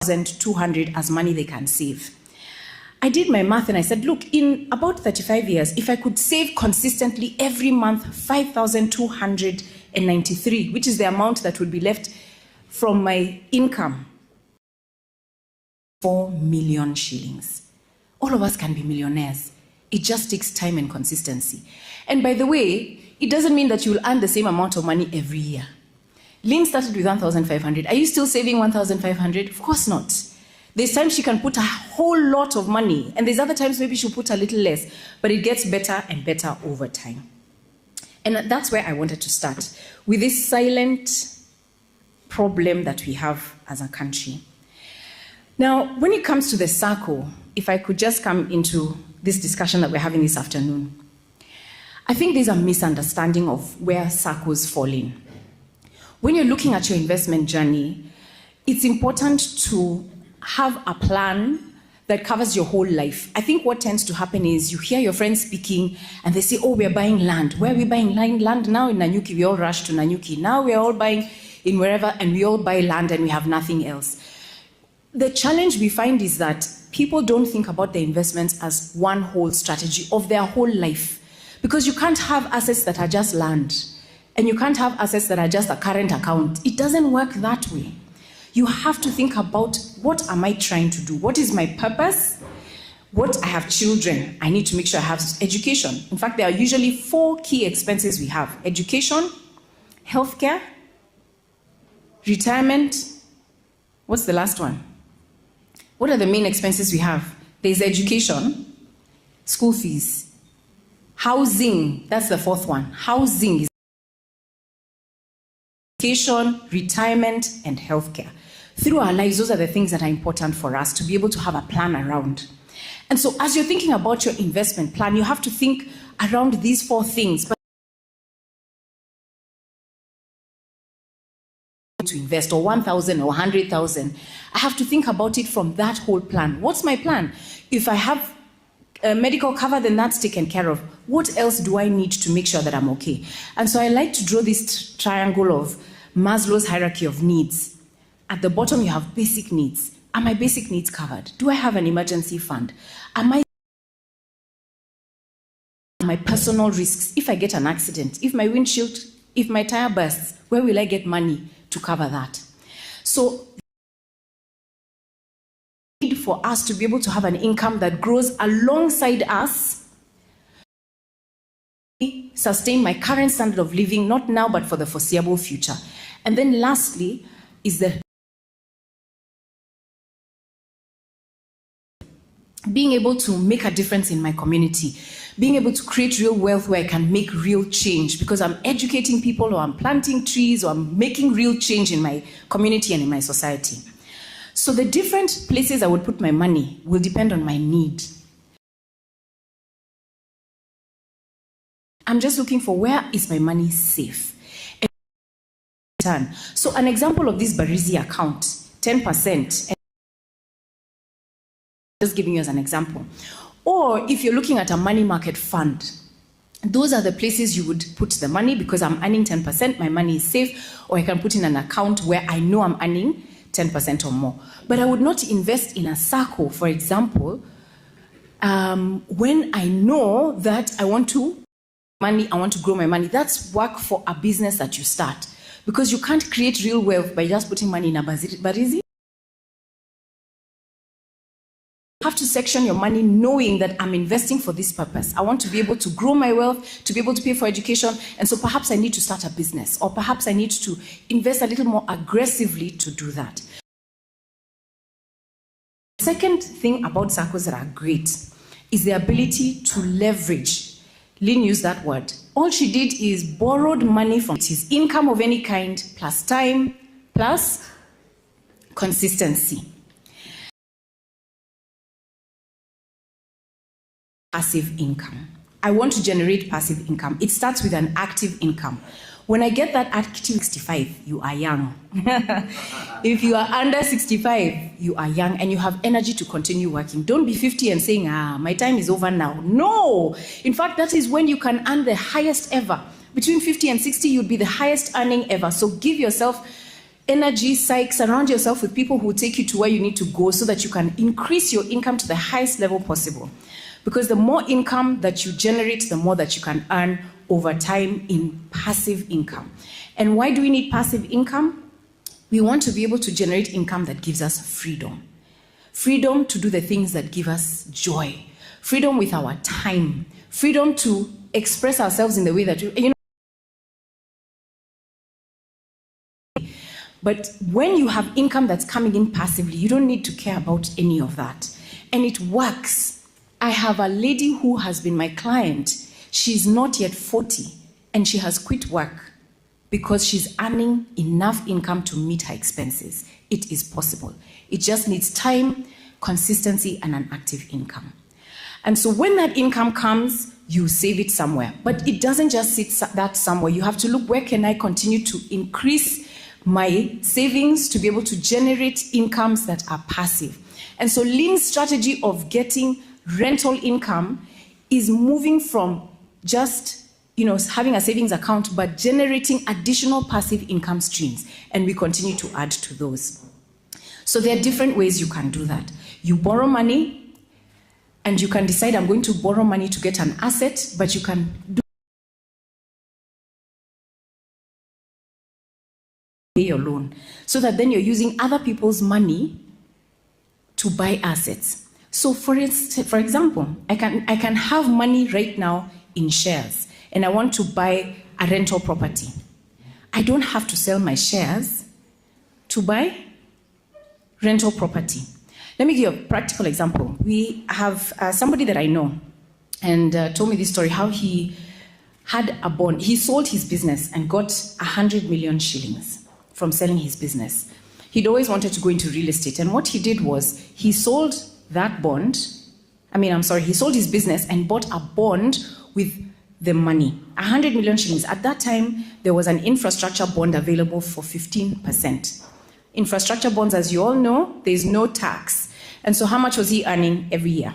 [SPEAKER 12] 1,200 as money they can save. I did my math and I said, look, in about 35 years, if I could save consistently every month 5,293, which is the amount that would be left from my income, 4 million shillings. All of us can be millionaires. It just takes time and consistency. And by the way, it doesn't mean that you will earn the same amount of money every year. Lynn started with 1,500. Are you still saving 1,500? Of course not. There's times she can put a whole lot of money, and there's other times maybe she'll put a little less, but it gets better and better over time. And that's where I wanted to start, with this silent problem that we have as a country. Now, when it comes to the SACCO, if I could just come into this discussion that we're having this afternoon, I think there's a misunderstanding of where SACCOs fall in. When you're looking at your investment journey, it's important to have a plan that covers your whole life. I think what tends to happen is you hear your friends speaking and they say, oh, we're buying land. Where are we buying land now? In Nanyuki, we all rush to Nanyuki. Now we're all buying in wherever, and we all buy land and we have nothing else. The challenge we find is that people don't think about their investments as one whole strategy of their whole life. Because you can't have assets that are just land, and you can't have assets that are just a current account. It doesn't work that way. You have to think about, what am I trying to do? What is my purpose? I have children. I need to make sure I have education. In fact, there are usually 4 key expenses we have: education, healthcare, retirement. What's the last one? What are the main expenses we have? There's education, school fees, housing. That's the 4th one. Housing is education, retirement, and healthcare. Through our lives, those are the things that are important for us to be able to have a plan around. And so as you're thinking about your investment plan, you have to think around these 4 things. But to invest, or 1,000 or 100,000, I have to think about it from that whole plan. What's my plan? If I have a medical cover, then that's taken care of. What else do I need to make sure that I'm okay? And so I like to draw this triangle of Maslow's hierarchy of needs. At the bottom, you have basic needs. Are my basic needs covered? Do I have an emergency fund? My personal risks? If I get an accident, if my windshield, if my tire bursts, where will I get money to cover that? So, for us to be able to have an income that grows alongside us, sustain my current standard of living, not now, but for the foreseeable future. And then lastly, is the being able to make a difference in my community, being able to create real wealth where I can make real change because I'm educating people, or I'm planting trees, or I'm making real change in my community and in my society. So the different places I would put my money will depend on my need. I'm just looking for, where is my money safe? And so an example of this Barizi account, 10%, just giving you as an example. Or if you're looking at a money market fund, those are the places you would put the money because I'm earning 10%, my money is safe, or I can put in an account where I know I'm earning 10% or more. But I would not invest in a SACCO, for example, when I know that I want to grow my money. That's work for a business that you start. Because you can't create real wealth by just putting money in a Barizi. You have to section your money knowing that I'm investing for this purpose. I want to be able to grow my wealth, to be able to pay for education, and so perhaps I need to start a business, or perhaps I need to invest a little more aggressively to do that. The second thing about SACCOs that are great is the ability to leverage. Lynn used that word. All she did is borrowed money from his income of any kind, plus time, plus consistency. Passive income. I want to generate passive income. It starts with an active income. When I get that active 65, you are young. If you are under 65, you are young and you have energy to continue working. Don't be 50 and saying, my time is over now. No! In fact, that is when you can earn the highest ever. Between 50 and 60, you'd be the highest earning ever. So give yourself energy, surround yourself with people who will take you to where you need to go so that you can increase your income to the highest level possible. Because the more income that you generate, the more that you can earn over time in passive income. And why do we need passive income? We want to be able to generate income that gives us freedom. Freedom to do the things that give us joy. Freedom with our time. Freedom to express ourselves in the way that But when you have income that's coming in passively, you don't need to care about any of that. And it works. I have a lady who has been my client. She's not yet 40 and she has quit work because she's earning enough income to meet her expenses. It is possible. It just needs time, consistency, and an active income. And so when that income comes, you save it somewhere. But it doesn't just sit that somewhere. You have to look, where can I continue to increase my savings to be able to generate incomes that are passive? And so Lynn's strategy of getting rental income is moving from just having a savings account, but generating additional passive income streams. And we continue to add to those. So there are different ways you can do that. You borrow money, and you can decide, I'm going to borrow money to get an asset, but you can do pay your loan, so that then you're using other people's money to buy assets. So for example, I can have money right now in shares, and I want to buy a rental property. I don't have to sell my shares to buy rental property. Let me give you a practical example. We have somebody that I know, and told me this story, how he had a bond. He sold his business and got 100 million shillings from selling his business. He'd always wanted to go into real estate, and what he did was he sold that bond. He sold his business and bought a bond with the money, 100 million shillings. At that time, there was an infrastructure bond available for 15%. Infrastructure bonds, as you all know, there's no tax. And so how much was he earning every year?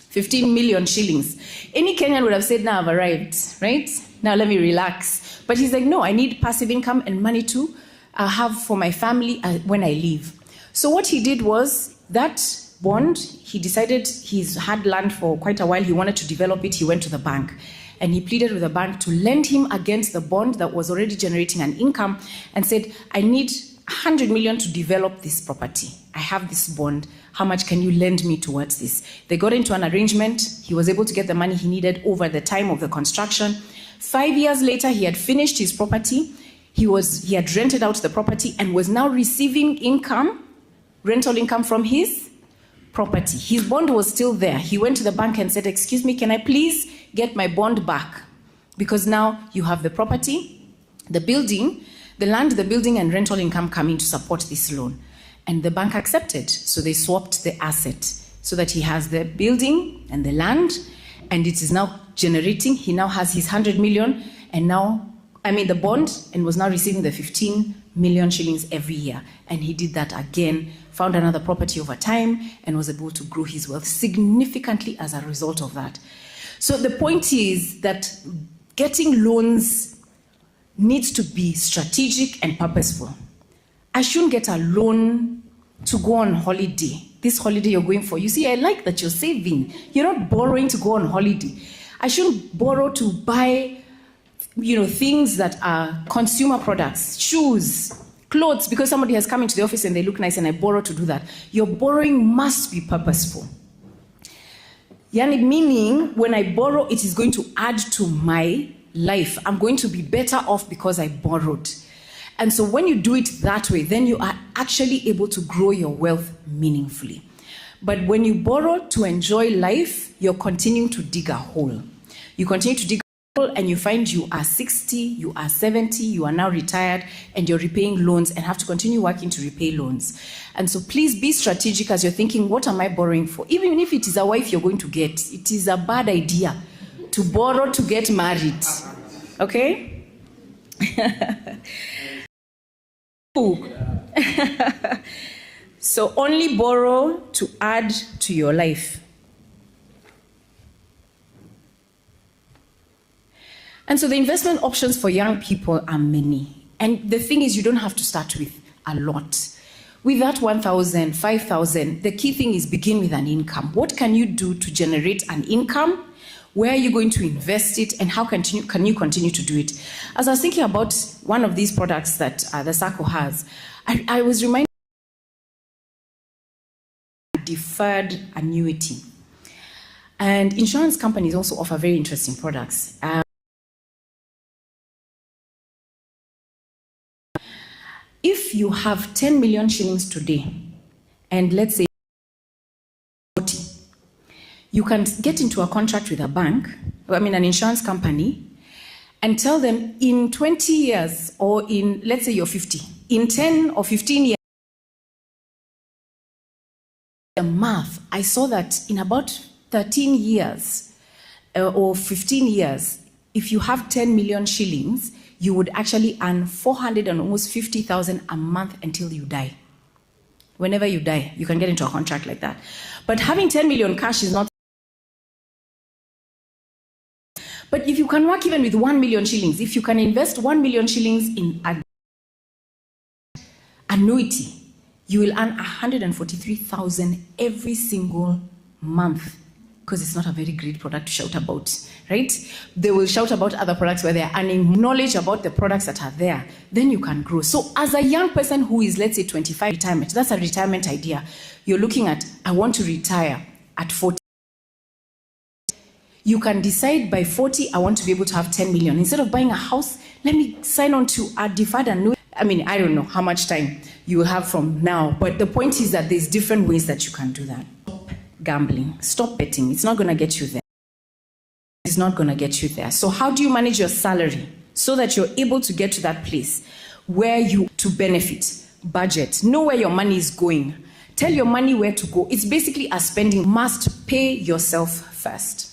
[SPEAKER 12] 15 million shillings. Any Kenyan would have said, now I've arrived, right? Now let me relax. But he's like, no, I need passive income and money to have for my family when I leave. So what he did was, that bond, he decided he's had land for quite a while, he wanted to develop it, he went to the bank. And he pleaded with the bank to lend him against the bond that was already generating an income, and said, I need 100 million to develop this property. I have this bond. How much can you lend me towards this? They got into an arrangement. He was able to get the money he needed over the time of the construction. 5 years later, he had finished his property. He had rented out the property and was now receiving income, rental income from his property. His bond was still there. He went to the bank and said, excuse me, can I please get my bond back? Because now you have the property, the building, the land, the building, and rental income coming to support this loan. And the bank accepted. So they swapped the asset so that he has the building and the land, and it is now generating. He now has his 100 million, and the bond, and was now receiving the 15 million shillings every year. And he did that again, found another property over time, and was able to grow his wealth significantly as a result of that. So the point is that getting loans needs to be strategic and purposeful. I shouldn't get a loan to go on holiday. This holiday you're going for. You see, I like that you're saving. You're not borrowing to go on holiday. I shouldn't borrow to buy, things that are consumer products, shoes, clothes, because somebody has come into the office and they look nice and I borrow to do that. Your borrowing must be purposeful. Meaning, when I borrow, it is going to add to my life. I'm going to be better off because I borrowed. And so when you do it that way, then you are actually able to grow your wealth meaningfully. But when you borrow to enjoy life, you're continuing to dig a hole. You continue to dig a hole and you find you are 60, you are 70, you are now retired, and you're repaying loans and have to continue working to repay loans. And so please be strategic as you're thinking, what am I borrowing for? Even if it is a wife you're going to get, it is a bad idea to borrow to get married. Okay? So only borrow to add to your life. And so the investment options for young people are many. And the thing is, you don't have to start with a lot. With that 1,000, 5,000, the key thing is begin with an income. What can you do to generate an income? Where are you going to invest it, and how can you continue to do it? As I was thinking about one of these products that the SACCO has, I was reminded of deferred annuity. And insurance companies also offer very interesting products. If you have 10 million shillings today, and let's say you can get into a contract with a bank, an insurance company, and tell them in 20 years, or let's say you're 50, in 10 or 15 years, the math, I saw that in about 13 years or 15 years, if you have 10 million shillings, you would actually earn 450,000 a month until you die. Whenever you die, you can get into a contract like that. But having 10 million cash is not. But if you can work even with 1 million shillings, if you can invest 1 million shillings in annuity, you will earn 143,000 every single month, because it's not a very great product to shout about, right? They will shout about other products where they're earning knowledge about the products that are there. Then you can grow. So as a young person who is, let's say, 25, retirement, that's a retirement idea. You're looking at, I want to retire at 40. You can decide by 40, I want to be able to have 10 million. Instead of buying a house, let me sign on to a deferred annuity. I mean, I don't know how much time you will have from now, but the point is that there's different ways that you can do that. Stop gambling, stop betting. It's not going to get you there. It's not going to get you there. So how do you manage your salary so that you're able to get to that place where you to benefit, budget, know where your money is going, tell your money where to go. It's basically a spending. Must pay yourself first.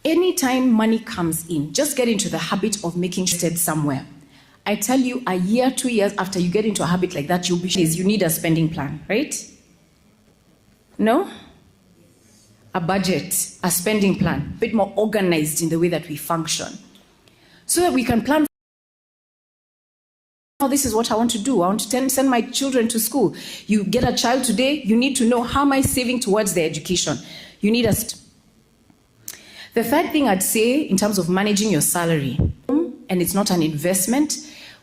[SPEAKER 12] Anytime money comes in, just get into the habit of making sure it's somewhere. I tell you, a year, 2 years after you get into a habit like that, you need a spending plan, right? No? A budget, a spending plan, a bit more organized in the way that we function, so that we can plan. Oh, this is what I want to do. I want to send my children to school. You get a child today, you need to know, how am I saving towards their education? You need The third thing I'd say in terms of managing your salary, and it's not an investment,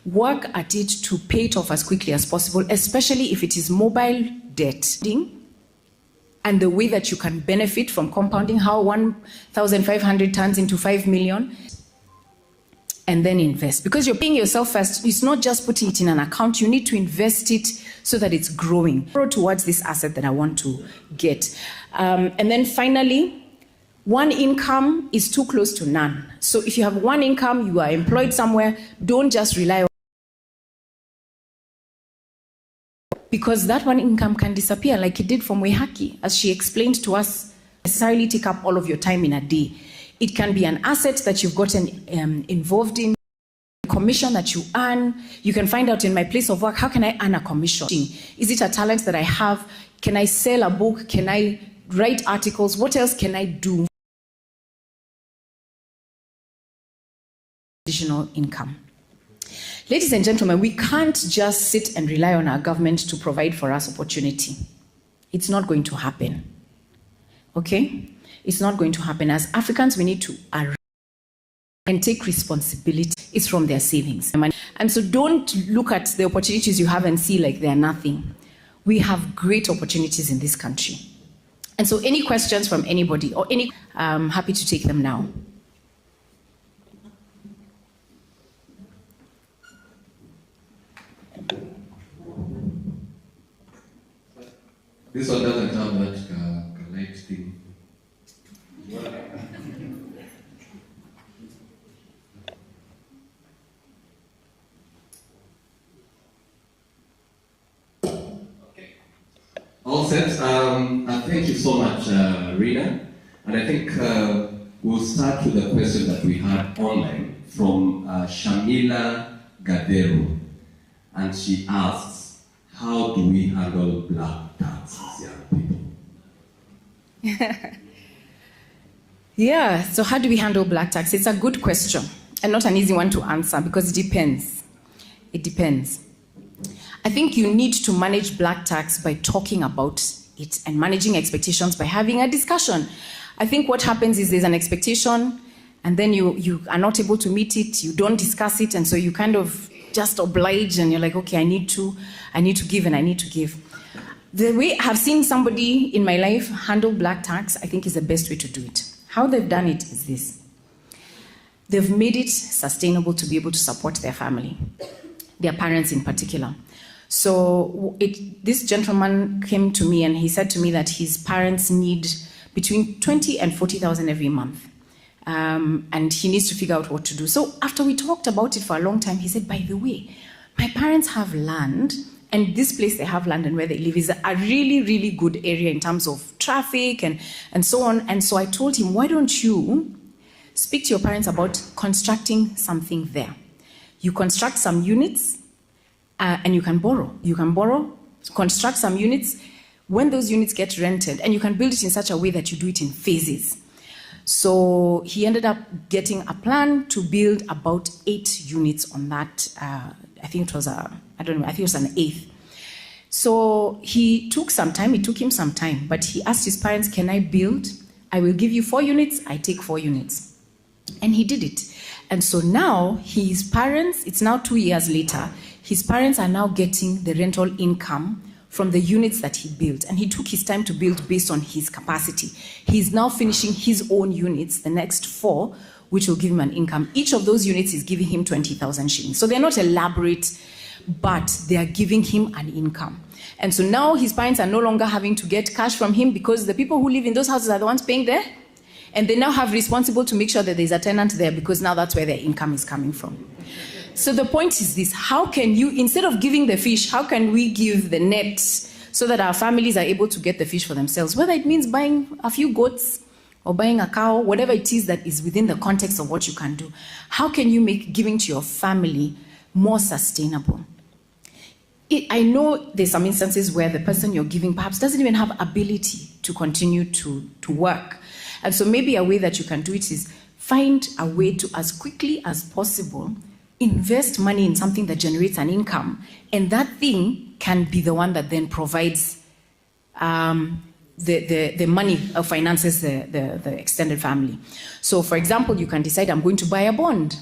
[SPEAKER 12] work at it to pay it off as quickly as possible, especially if it is mobile debt. And the way that you can benefit from compounding, how 1,500 turns into 5 million, and then invest. Because you're paying yourself first, it's not just putting it in an account, you need to invest it so that it's growing towards this asset that I want to get. And then finally, one income is too close to none. So if you have one income, you are employed somewhere, don't just rely on, because that one income can disappear like it did from Wehaki, as she explained to us. Necessarily take up all of your time in a day. It can be an asset that you've gotten involved in, commission that you earn. You can find out in my place of work, how can I earn a commission? Is it a talent that I have? Can I sell a book? Can I write articles? What else can I do? Additional income. Ladies and gentlemen, we can't just sit and rely on our government to provide for us opportunity. It's not going to happen. Okay? It's not going to happen. As Africans, we need to and take responsibility. It's from their savings. And so don't look at the opportunities you have and see like they're nothing. We have great opportunities in this country. And so any questions from anybody or any, I'm happy to take them now.
[SPEAKER 3] This one doesn't have that light thing. Okay. All set. Thank you so much, Rina. And I think we'll start with the question that we had online from Shamila Gadero. And she asks, how do we handle black tax as young people?
[SPEAKER 12] Yeah, so how do we handle black tax? It's a good question and not an easy one to answer because it depends. It depends. I think you need to manage black tax by talking about it and managing expectations by having a discussion. I think what happens is there's an expectation and then you are not able to meet it, you don't discuss it, and so you kind of just oblige and you're like, okay, I need to give and I need to give. The way I've seen somebody in my life handle black tax, I think is the best way to do it. How they've done it is this. They've made it sustainable to be able to support their family, their parents in particular. So this gentleman came to me and he said to me that his parents need between 20 and 40,000 every month. And he needs to figure out what to do. So after we talked about it for a long time, he said, by the way, my parents have land, and this place they have land and where they live is a really, really good area in terms of traffic and so on. And so I told him, why don't you speak to your parents about constructing something there? You construct some units and you can borrow. You can borrow construct some units. When those units get rented, and you can build it in such a way that you do it in phases. So he ended up getting a plan to build about 8 units on that. I think it was I think it was an 8th. So he took some time, it took him some time, but he asked his parents, can I build? I will give you 4 units, I take 4 units. And he did it. And so now his parents, it's now 2 years later, his parents are now getting the rental income from the units that he built. And he took his time to build based on his capacity. He's now finishing his own units, the next 4, which will give him an income. Each of those units is giving him 20,000 shillings. So they're not elaborate, but they are giving him an income. And so now his parents are no longer having to get cash from him because the people who live in those houses are the ones paying there. And they now have responsible to make sure that there's a tenant there because now that's where their income is coming from. So the point is this, how can you, instead of giving the fish, how can we give the net so that our families are able to get the fish for themselves? Whether it means buying a few goats or buying a cow, whatever it is that is within the context of what you can do. How can you make giving to your family more sustainable? I know there's some instances where the person you're giving perhaps doesn't even have ability to continue to work. And so maybe a way that you can do it is find a way to, as quickly as possible, invest money in something that generates an income, and that thing can be the one that then provides the money or finances the extended family. So for example, you can decide, I'm going to buy a bond.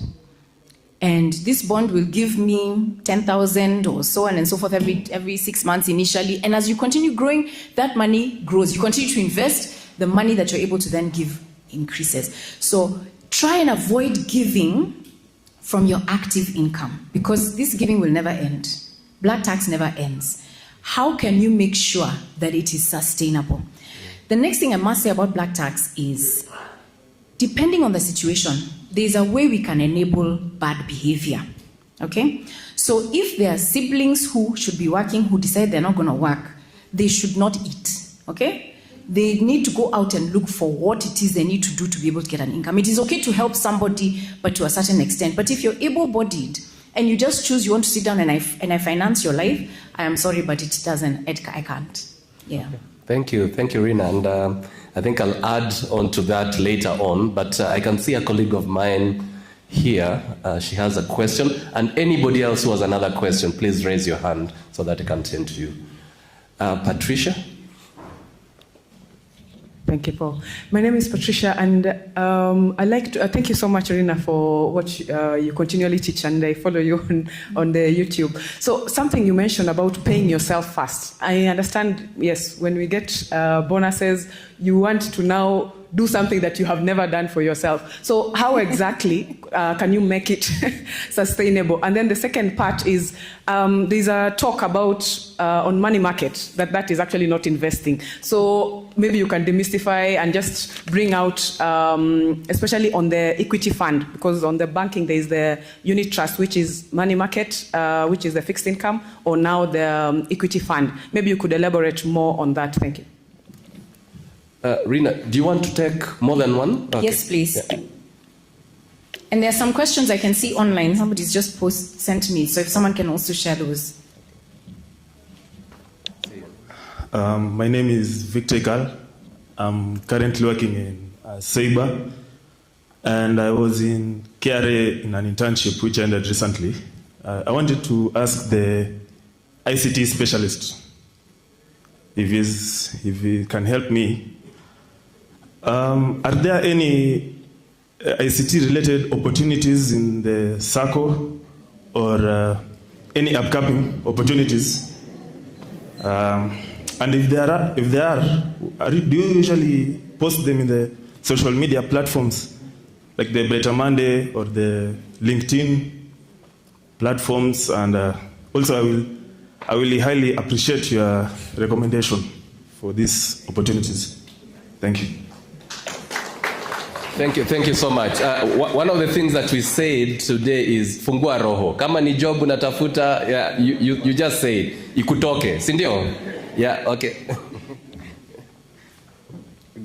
[SPEAKER 12] And this bond will give me 10,000 or so on and so forth every 6 months initially. And as you continue growing, that money grows. You continue to invest, the money that you're able to then give increases. So try and avoid giving from your active income, because this giving will never end. Black tax never ends. How can you make sure that it is sustainable? The next thing I must say about black tax is, depending on the situation, there's a way we can enable bad behavior, okay? So if there are siblings who should be working who decide they're not gonna work, they should not eat, okay? They need to go out and look for what it is they need to do to be able to get an income. It is okay to help somebody, but to a certain extent. But if you're able-bodied and you just choose you want to sit down and I finance your life, I am sorry, but it doesn't, I can't. Yeah.
[SPEAKER 3] Thank you, Rina. And I think I'll add on to that later on, but I can see a colleague of mine here. She has a question. And anybody else who has another question, please raise your hand so that I can tend to you. Patricia?
[SPEAKER 13] Thank you, Paul. My name is Patricia, and I'd like to thank you so much, Rina, for what you continually teach, and I follow you on the YouTube. So something you mentioned about paying yourself first. I understand, yes, when we get bonuses, you want to now do something that you have never done for yourself. So how exactly can you make it sustainable? And then the second part is there's a talk about on money market that is actually not investing. So maybe you can demystify and just bring out, especially on the equity fund, because on the banking there is the unit trust, which is money market, which is the fixed income, or now the equity fund. Maybe you could elaborate more on that. Thank you.
[SPEAKER 3] Rina, do you want to take more than one? Okay.
[SPEAKER 12] Yes, please.
[SPEAKER 3] Yeah.
[SPEAKER 12] And there are some questions I can see online. Somebody's just sent me. So if someone can also share those.
[SPEAKER 14] My name is Victor Igal. I'm currently working in Sabre. And I was in KRA in an internship which ended recently. I wanted to ask the ICT specialist if he can help me. Are there any ICT-related opportunities in the SACCO or any upcoming opportunities? And if there are, do you usually post them in the social media platforms like the Better Monday or the LinkedIn platforms? And also, I will highly appreciate your recommendation for these opportunities. Thank you.
[SPEAKER 3] Thank you so much. One of the things that we said today is fungua roho. Kama ni job unatafuta, yeah, you just say it. Ikutoke, si ndio? Yeah, okay.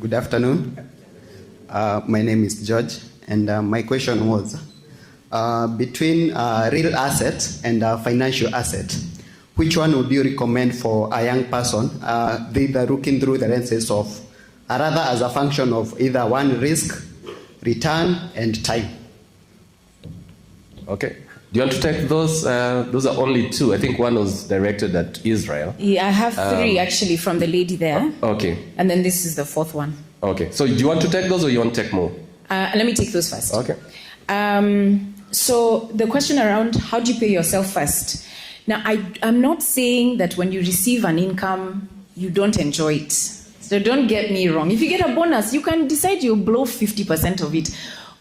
[SPEAKER 15] Good afternoon. My name is George, and my question was, between real asset and financial asset, which one would you recommend for a young person, either looking through the lenses of, rather as a function of either one, risk, return, and time?
[SPEAKER 3] Okay. Do you want to take those? Those are only two. I think one was directed at Israel.
[SPEAKER 12] Yeah, I have three actually from the lady there.
[SPEAKER 3] Okay.
[SPEAKER 12] And then this is the fourth one.
[SPEAKER 3] Okay. So do you want to take those or you want to take more?
[SPEAKER 12] Let me take those first.
[SPEAKER 3] Okay.
[SPEAKER 12] So the question around how do you pay yourself first? Now, I'm not saying that when you receive an income, you don't enjoy it. So don't get me wrong. If you get a bonus, you can decide you'll blow 50% of it.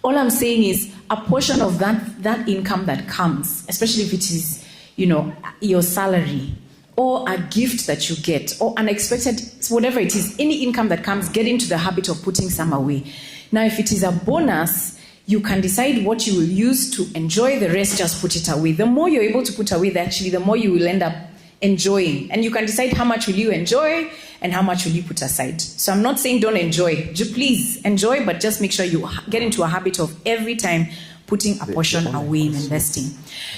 [SPEAKER 12] All I'm saying is a portion of that income that comes, especially if it is, your salary or a gift that you get or unexpected, whatever it is, any income that comes, get into the habit of putting some away. Now, if it is a bonus, you can decide what you will use to enjoy, the rest just put it away. The more you're able to put away, actually, the more you will end up enjoying. And you can decide how much will you enjoy and how much will you put aside. So I'm not saying don't enjoy. Please enjoy, but just make sure you get into a habit of every time putting a portion away in investing.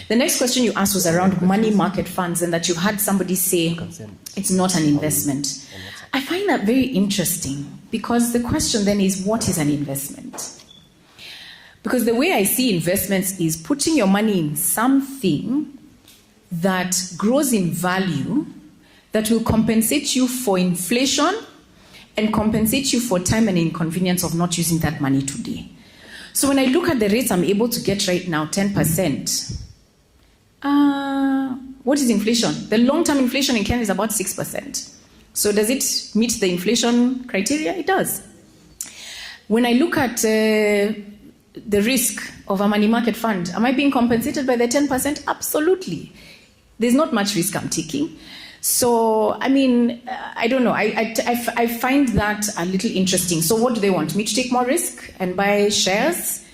[SPEAKER 12] The next question you asked was around money market funds and that you had somebody say it's not an investment. I find that very interesting because the question then is, what is an investment? Because the way I see investments is putting your money in something that grows in value, that will compensate you for inflation and compensate you for time and inconvenience of not using that money today. So when I look at the rates I'm able to get right now, 10%, what is inflation? The long-term inflation in Kenya is about 6%. So does it meet the inflation criteria? It does. When I look at the risk of a money market fund, am I being compensated by the 10%? Absolutely. There's not much risk I'm taking. So, I mean, I don't know. I find that a little interesting. So what do they want? Me to take more risk and buy shares?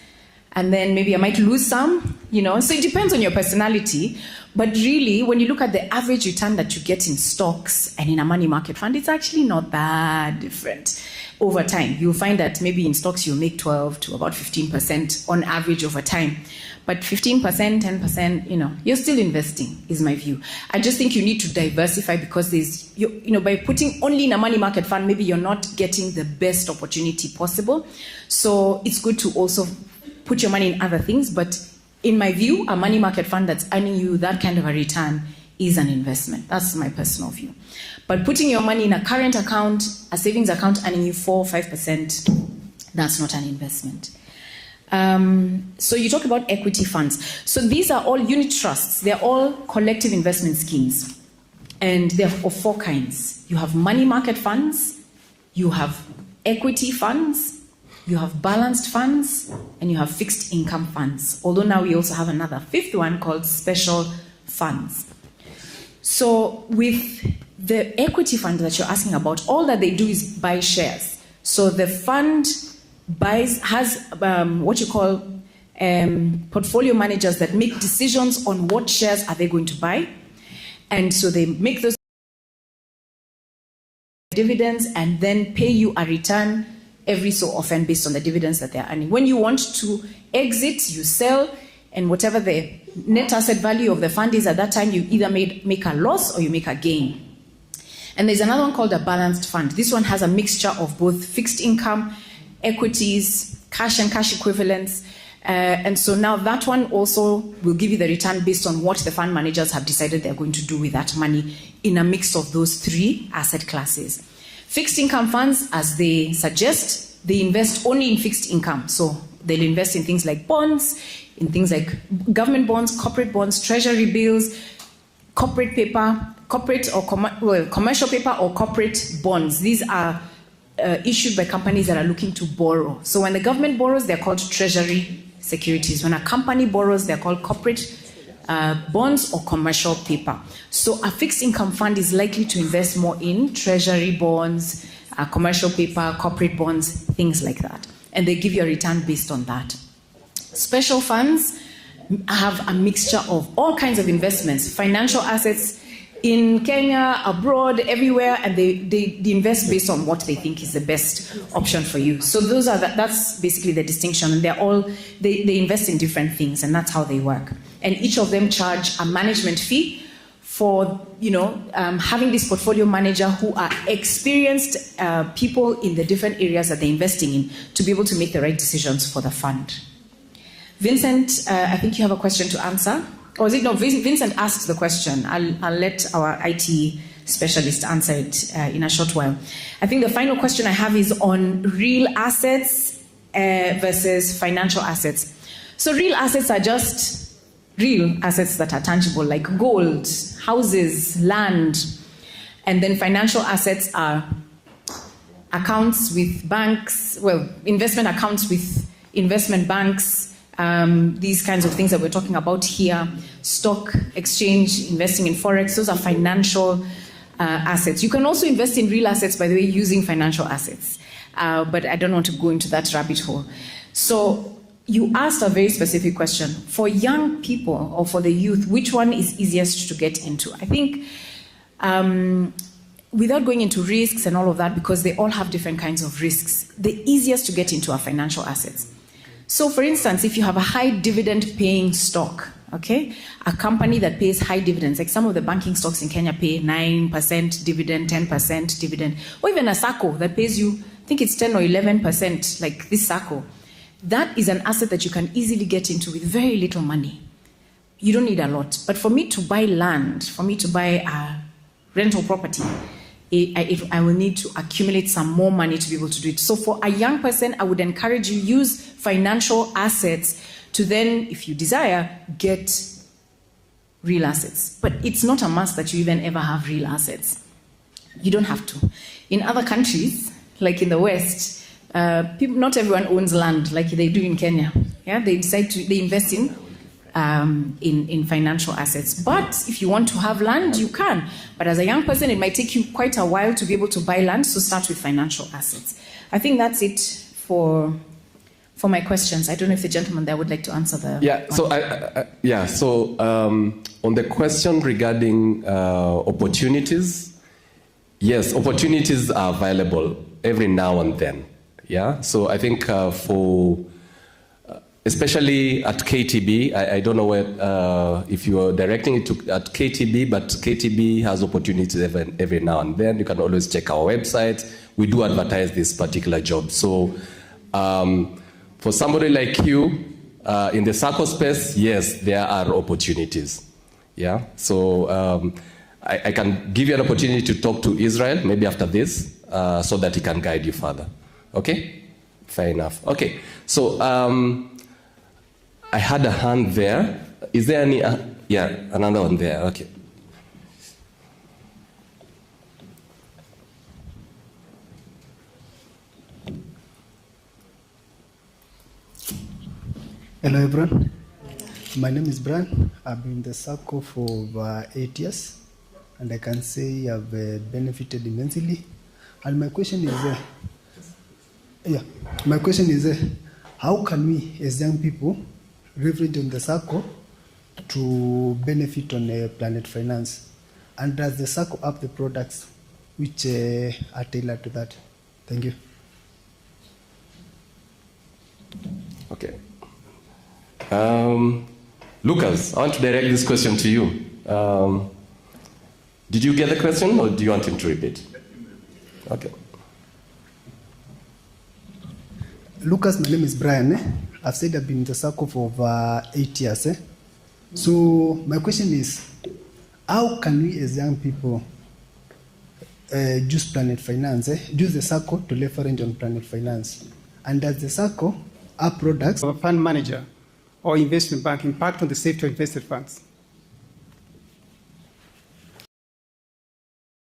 [SPEAKER 12] And then maybe I might lose some, So it depends on your personality. But really, when you look at the average return that you get in stocks and in a money market fund, it's actually not that different. Over time, you'll find that maybe in stocks you'll make 12 to about 15% on average over time. But 15%, 10%, you're still investing, is my view. I just think you need to diversify because by putting only in a money market fund, maybe you're not getting the best opportunity possible. So it's good to also put your money in other things. But in my view, a money market fund that's earning you that kind of a return is an investment. That's my personal view. But putting your money in a current account, a savings account earning you 4 or 5%, that's not an investment. So you talk about equity funds. So these are all unit trusts. They're all collective investment schemes. And they're of four kinds. You have money market funds, you have equity funds, you have balanced funds, and you have fixed income funds. Although now we also have another fifth one called special funds. So with the equity fund that you're asking about, all that they do is buy shares. So the fund has what you call portfolio managers that make decisions on what shares are they going to buy. And so they make those dividends and then pay you a return every so often based on the dividends that they're earning. When you want to exit, you sell, and whatever the net asset value of the fund is at that time, you either make a loss or you make a gain. And there's another one called a balanced fund. This one has a mixture of both fixed income, equities, cash and cash equivalents. And so now that one also will give you the return based on what the fund managers have decided they're going to do with that money in a mix of those three asset classes. Fixed income funds, as they suggest, they invest only in fixed income. So they'll invest in things like bonds, in things like government bonds, corporate bonds, treasury bills, corporate paper, commercial paper or corporate bonds. These are issued by companies that are looking to borrow. So when the government borrows, they're called treasury securities. When a company borrows, they're called corporate bonds or commercial paper. So a fixed income fund is likely to invest more in treasury bonds, commercial paper, corporate bonds, things like that. And they give you a return based on that. Special funds have a mixture of all kinds of investments, financial assets in Kenya, abroad, everywhere, and they invest based on what they think is the best option for you. So that's basically the distinction. And they invest in different things, and that's how they work. And each of them charge a management fee for having this portfolio manager who are experienced people in the different areas that they're investing in to be able to make the right decisions for the fund. Vincent, I think you have a question to answer. Or is it no? Vincent asked the question. I'll let our IT specialist answer it in a short while. I think the final question I have is on real assets versus financial assets. So real assets are just real assets that are tangible, like gold, houses, land. And then financial assets are accounts with banks, investment accounts with investment banks, these kinds of things that we're talking about here, stock exchange, investing in Forex, those are financial assets. You can also invest in real assets, by the way, using financial assets. But I don't want to go into that rabbit hole. So you asked a very specific question. For young people or for the youth, which one is easiest to get into? I think without going into risks and all of that, because they all have different kinds of risks, the easiest to get into are financial assets. So for instance, if you have a high dividend paying stock, okay, a company that pays high dividends, like some of the banking stocks in Kenya pay 9% dividend, 10% dividend, or even a SACCO that pays you, I think it's 10 or 11%, like this SACCO. That is an asset that you can easily get into with very little money. You don't need a lot. But for me to buy land, for me to buy a rental property, I will need to accumulate some more money to be able to do it. So for a young person, I would encourage you use financial assets to then, if you desire, get real assets. But it's not a must that you even ever have real assets. You don't have to. In other countries, like in the West, not everyone owns land like they do in Kenya. Yeah, they invest in financial assets. But if you want to have land, you can. But as a young person, it might take you quite a while to be able to buy land, so start with financial assets. I think that's it for my questions. I don't know if the gentleman there would like to answer the
[SPEAKER 3] So on the question regarding opportunities, yes, opportunities are available every now and then. Yeah, so I think especially at KTB, I don't know if you are directing it at KTB, but KTB has opportunities every now and then. You can always check our website. We do advertise this particular job. So for somebody like you in the SACCO space, yes, there are opportunities. Yeah, so I can give you an opportunity to talk to Israel maybe after this so that he can guide you further. Okay, fair enough. Okay, so I had a hand there. Is there any? Yeah, another one there. Okay.
[SPEAKER 16] Hello, everyone. My name is Brian. I've been in the SACCO for over 8 years, and I can say I've benefited immensely. And my question is, how can we, as young people, leverage on the SACCO to benefit on Planet Finance? And does the SACCO have the products which are tailored to that? Thank you.
[SPEAKER 3] Okay. Lucas, I want to direct this question to you. Did you get the question, or do you want him to repeat? Okay.
[SPEAKER 16] Lucas, my name is Brian. I've said I've been in the SACCO for over 8 years. So my question is, how can we as young people use Planet Finance, use the SACCO to leverage on Planet Finance? And does the SACCO have products?
[SPEAKER 17] A fund manager or investment bank impact on the safety of invested funds?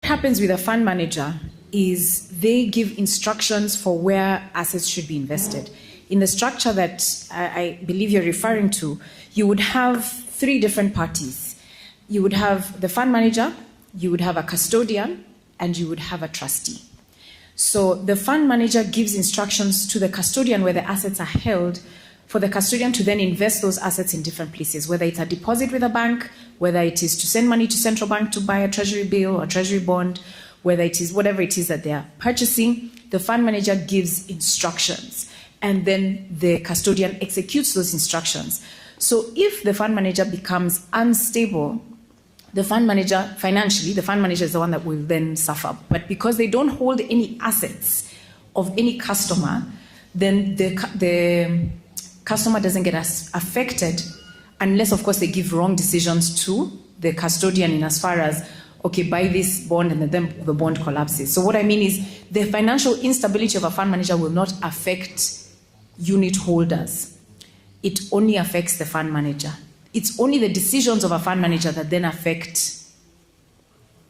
[SPEAKER 12] What happens with a fund manager is they give instructions for where assets should be invested. In the structure that I believe you're referring to, you would have 3 different parties. You would have the fund manager, you would have a custodian, and you would have a trustee. So the fund manager gives instructions to the custodian where the assets are held, for the custodian to then invest those assets in different places, whether it's a deposit with a bank, whether it is to send money to central bank to buy a treasury bill or treasury bond, whether it is whatever it is that they are purchasing, the fund manager gives instructions, and then the custodian executes those instructions. So if the fund manager becomes unstable the fund manager, financially, the fund manager is the one that will then suffer. But because they don't hold any assets of any customer, then the customer doesn't get as affected unless, of course, they give wrong decisions to the custodian in as far as, okay, buy this bond and then the bond collapses. So what I mean is the financial instability of a fund manager will not affect unit holders. It only affects the fund manager. It's only the decisions of a fund manager that then affect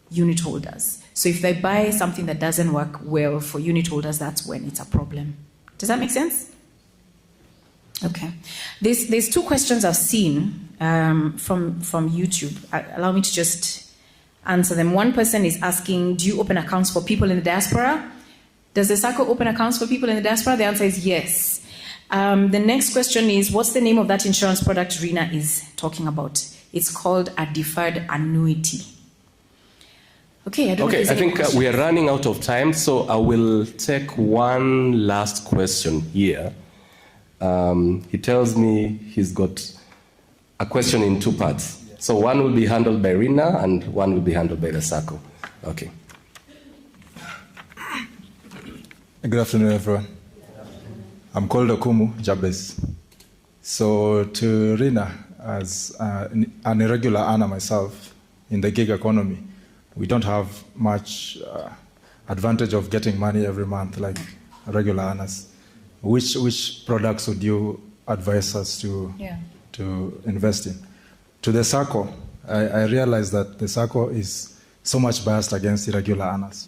[SPEAKER 12] unit holders. So if they buy something that doesn't work well for unit holders, that's when it's a problem. Does that make sense? Okay. There's two questions I've seen from YouTube. Allow me to just answer them. One person is asking, do you open accounts for people in the diaspora? Does the SACCO open accounts for people in the diaspora? The answer is yes. The next question is, what's the name of that insurance product Rina is talking about? It's called a deferred annuity. Okay,
[SPEAKER 3] I think we are running out of time, so I will take one last question here. He tells me he's got a question in two parts. So one will be handled by Rina and one will be handled by the SACCO. Okay.
[SPEAKER 18] Good afternoon, everyone. I'm called Okumu Jabez. So to Rina, as an irregular earner myself in the gig economy, we don't have much advantage of getting money every month like regular earners. Which products would you advise us to invest in? To the SACCO, I realize that the SACCO is so much biased against irregular earners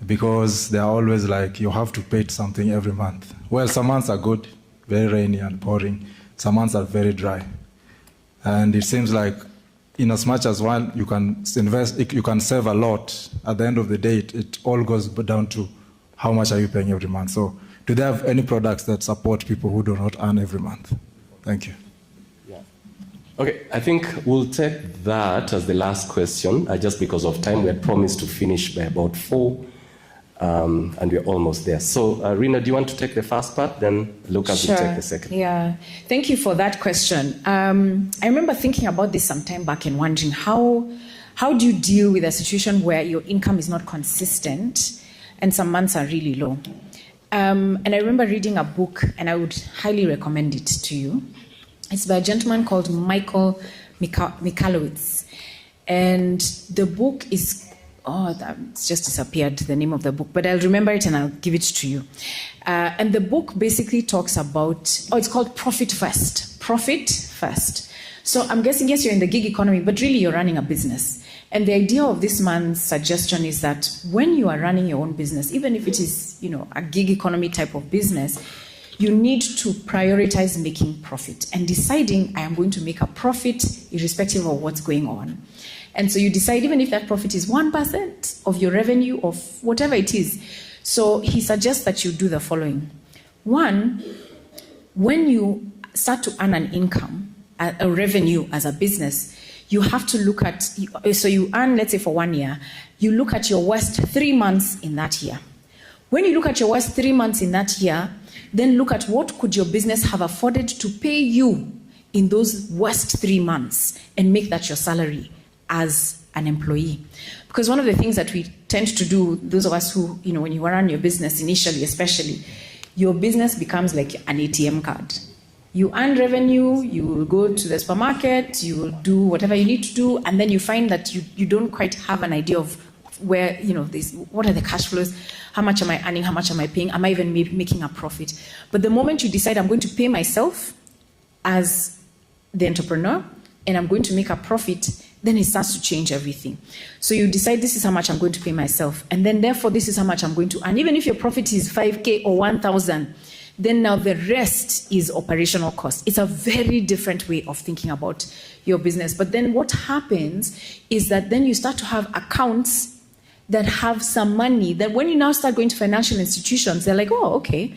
[SPEAKER 18] because they are always like, you have to pay something every month. Well, some months are good, very rainy and pouring. Some months are very dry. And it seems like in as much as one, you can invest, you can save a lot. At the end of the day, it all goes down to how much are you paying every month. So do they have any products that support people who do not earn every month? Thank you.
[SPEAKER 3] Okay, I think we'll take that as the last question, just because of time. We had promised to finish by about 4, and we're almost there. So, Rina, do you want to take the first part? Then Lucas will take the second.
[SPEAKER 12] Yeah, thank you for that question. I remember thinking about this some time back and wondering how do you deal with a situation where your income is not consistent and some months are really low? And I remember reading a book, and I would highly recommend it to you. It's by a gentleman called Michael Michalowicz. And the book is, it's just disappeared, the name of the book, but I'll remember it and I'll give it to you. And the book basically talks about, it's called Profit First. Profit First. So I'm guessing, yes, you're in the gig economy, but really you're running a business. And the idea of this man's suggestion is that when you are running your own business, even if it is, a gig economy type of business, you need to prioritize making profit and deciding, I am going to make a profit irrespective of what's going on. And so you decide, even if that profit is 1% of your revenue, of whatever it is. So he suggests that you do the following. One, when you start to earn an income, a revenue as a business, you have to look at, so you earn, let's say for 1 year, you look at your worst 3 months in that year. When you look at your worst 3 months in that year, then look at what could your business have afforded to pay you in those worst 3 months and make that your salary as an employee. Because one of the things that we tend to do, those of us who, when you run your business initially especially, your business becomes like an ATM card. You earn revenue, you will go to the supermarket, you will do whatever you need to do, and then you find that you don't quite have an idea of where, what are the cash flows, how much am I earning, how much am I paying, am I even making a profit? But the moment you decide I'm going to pay myself as the entrepreneur and I'm going to make a profit, then it starts to change everything. So you decide this is how much I'm going to pay myself, and then therefore this is how much I'm going to earn. Even if your profit is 5K or 1,000, then now the rest is operational cost. It's a very different way of thinking about your business. But then what happens is that then you start to have accounts that have some money that when you now start going to financial institutions, they're like, oh, okay,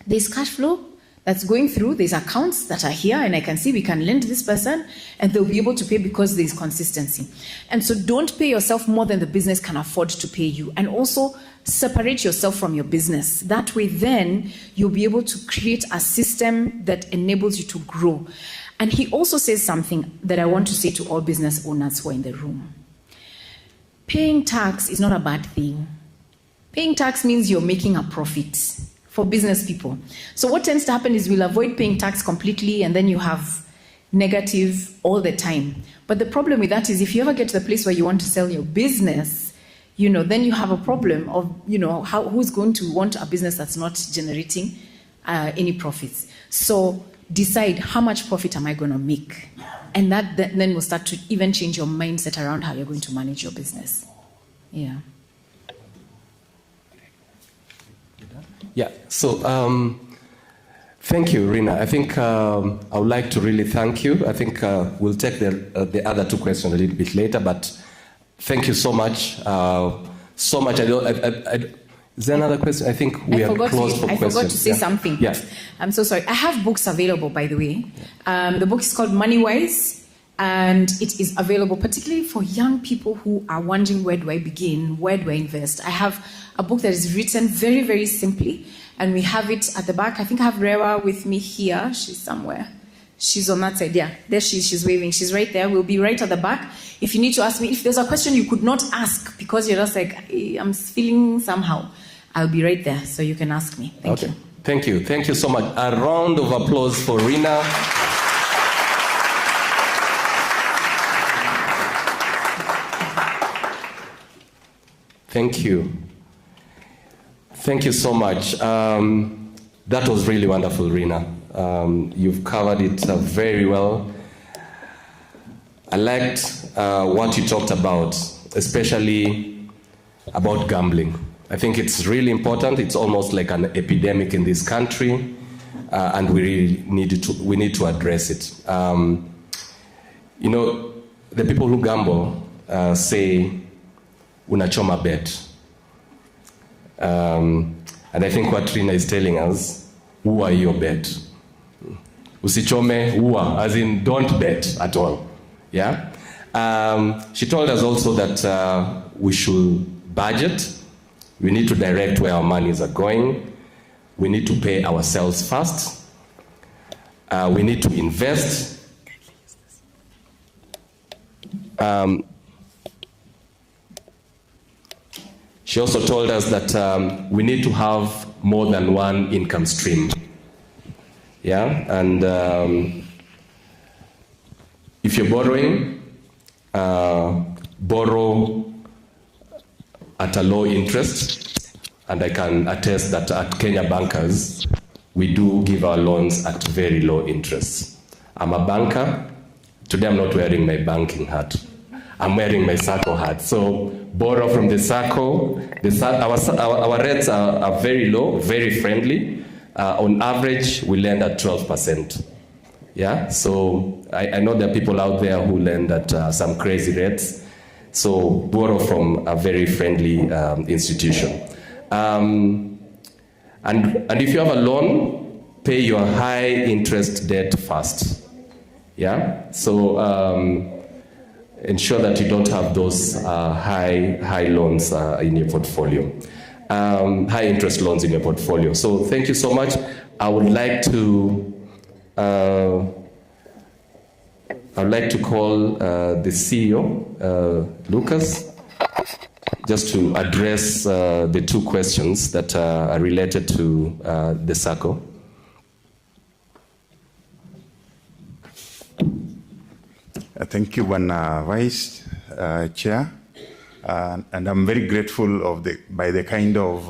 [SPEAKER 12] there's cash flow that's going through, there's accounts that are here, and I can see we can lend this person, and they'll be able to pay because there's consistency. And so don't pay yourself more than the business can afford to pay you. And also separate yourself from your business. That way then you'll be able to create a system that enables you to grow. And he also says something that I want to say to all business owners who are in the room. Paying tax is not a bad thing. Paying tax means you're making a profit for business people. So what tends to happen is we'll avoid paying tax completely, and then you have negative all the time. But the problem with that is if you ever get to the place where you want to sell your business, then you have a problem of, who's going to want a business that's not generating any profits. So decide, how much profit am I going to make? And that then will start to even change your mindset around how you're going to manage your business. Yeah.
[SPEAKER 3] Yeah, so thank you, Rina. I think I would like to really thank you. I think we'll take the other two questions a little bit later, but thank you so much. So much. Is there another question? I think we are closed for questions.
[SPEAKER 12] I forgot to say something.
[SPEAKER 3] Yeah.
[SPEAKER 12] I'm so sorry. I have books available, by the way. The book is called Money Wise, and it is available particularly for young people who are wondering, where do I begin? Where do I invest? I have a book that is written very, very simply, and we have it at the back. I think I have Rewa with me here. She's somewhere. She's on that side. Yeah, there she is. She's waving. She's right there. We'll be right at the back. If you need to ask me, if there's a question you could not ask because you're just like, I'm feeling somehow, I'll be right there, so you can ask me. Thank you.
[SPEAKER 3] Thank you. Thank you so much. A round of applause for Rina. Thank you. Thank you so much. That was really wonderful, Rina. You've covered it very well. I liked what you talked about, especially about gambling. I think it's really important. It's almost like an epidemic in this country, and we really need to address it. The people who gamble say, unachoma bet. And I think what Rina is telling us, who are your bet? Usichome uwa, as in don't bet at all. Yeah. She told us also that we should budget. We need to direct where our monies are going. We need to pay ourselves first. We need to invest. She also told us that we need to have more than one income stream. Yeah, and if you're borrowing, borrow at a low interest, and I can attest that at Kenya Bankers, we do give our loans at very low interest. I'm a banker. Today I'm not wearing my banking hat. I'm wearing my SACCO hat. So borrow from the SACCO. Our rates are very low, very friendly. On average, we lend at 12%. Yeah, so I know there are people out there who lend at some crazy rates. So borrow from a very friendly institution. And if you have a loan, pay your high interest debt first. Yeah, so ensure that you don't have those high loans in your portfolio, high interest loans in your portfolio. So thank you so much. I would like to call the CEO, Lucas, just to address the two questions that are related to the SACCO.
[SPEAKER 1] Thank you, Vice Chair, and I'm very grateful by the kind of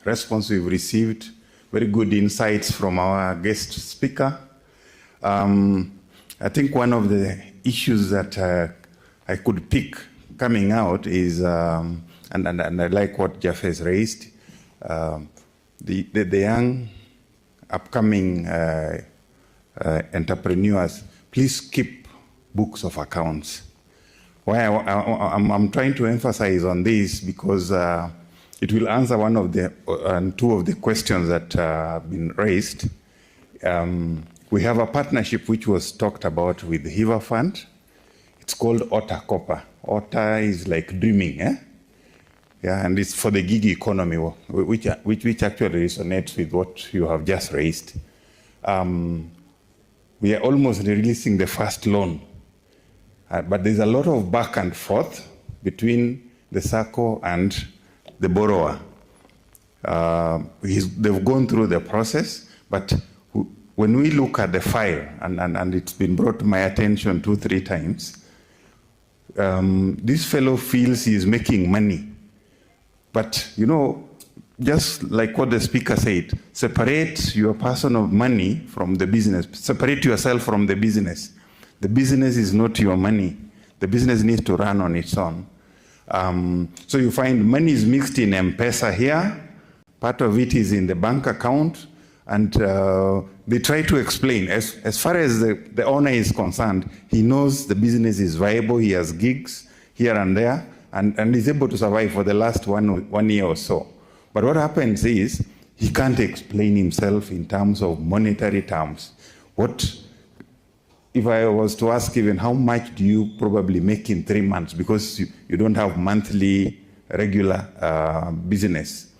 [SPEAKER 1] response we've received. Very good insights from our guest speaker. I think one of the issues that I could pick coming out is, and I like what Jeff has raised, the young upcoming entrepreneurs. Please keep books of accounts. Why I'm trying to emphasize on this because it will answer one of the two of the questions that have been raised. We have a partnership which was talked about with the Hiva Fund. It's called Ota Copper. Ota is like dreaming, eh? Yeah, and it's for the gig economy, which actually resonates with what you have just raised. we are almost releasing the first loan. But there's a lot of back and forth between the SACCO and the borrower. They've gone through the process, but when we look at the file, and it's been brought to my attention 2-3 times, this fellow feels he is making money. But, you know, just like what the speaker said, separate your personal money from the business. Separate yourself from the business. The business is not your money. The business needs to run on its own. So you find money is mixed in M-Pesa here. Part of it is in the bank account. And they try to explain. As far as the owner is concerned, he knows the business is viable. He has gigs here and there. And is able to survive for the last one year or so. But what happens is he can't explain himself in terms of monetary terms. What if I was to ask even how much do you probably make in 3 months, because you don't have monthly regular business?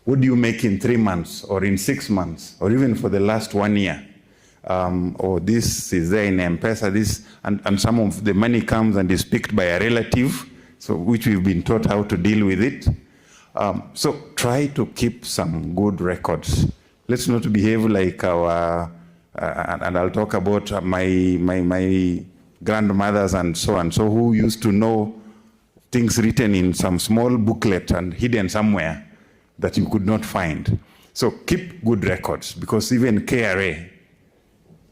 [SPEAKER 1] What do you make in 3 months or in 6 months or even for the last 1 year? Or this is there in M-Pesa, this, and some of the money comes and is picked by a relative, so which we've been taught how to deal with it. So try to keep some good records. Let's not behave like our, and I'll talk about my grandmothers and so on, so who used to know things written in some small booklet and hidden somewhere that you could not find. So keep good records, because even KRA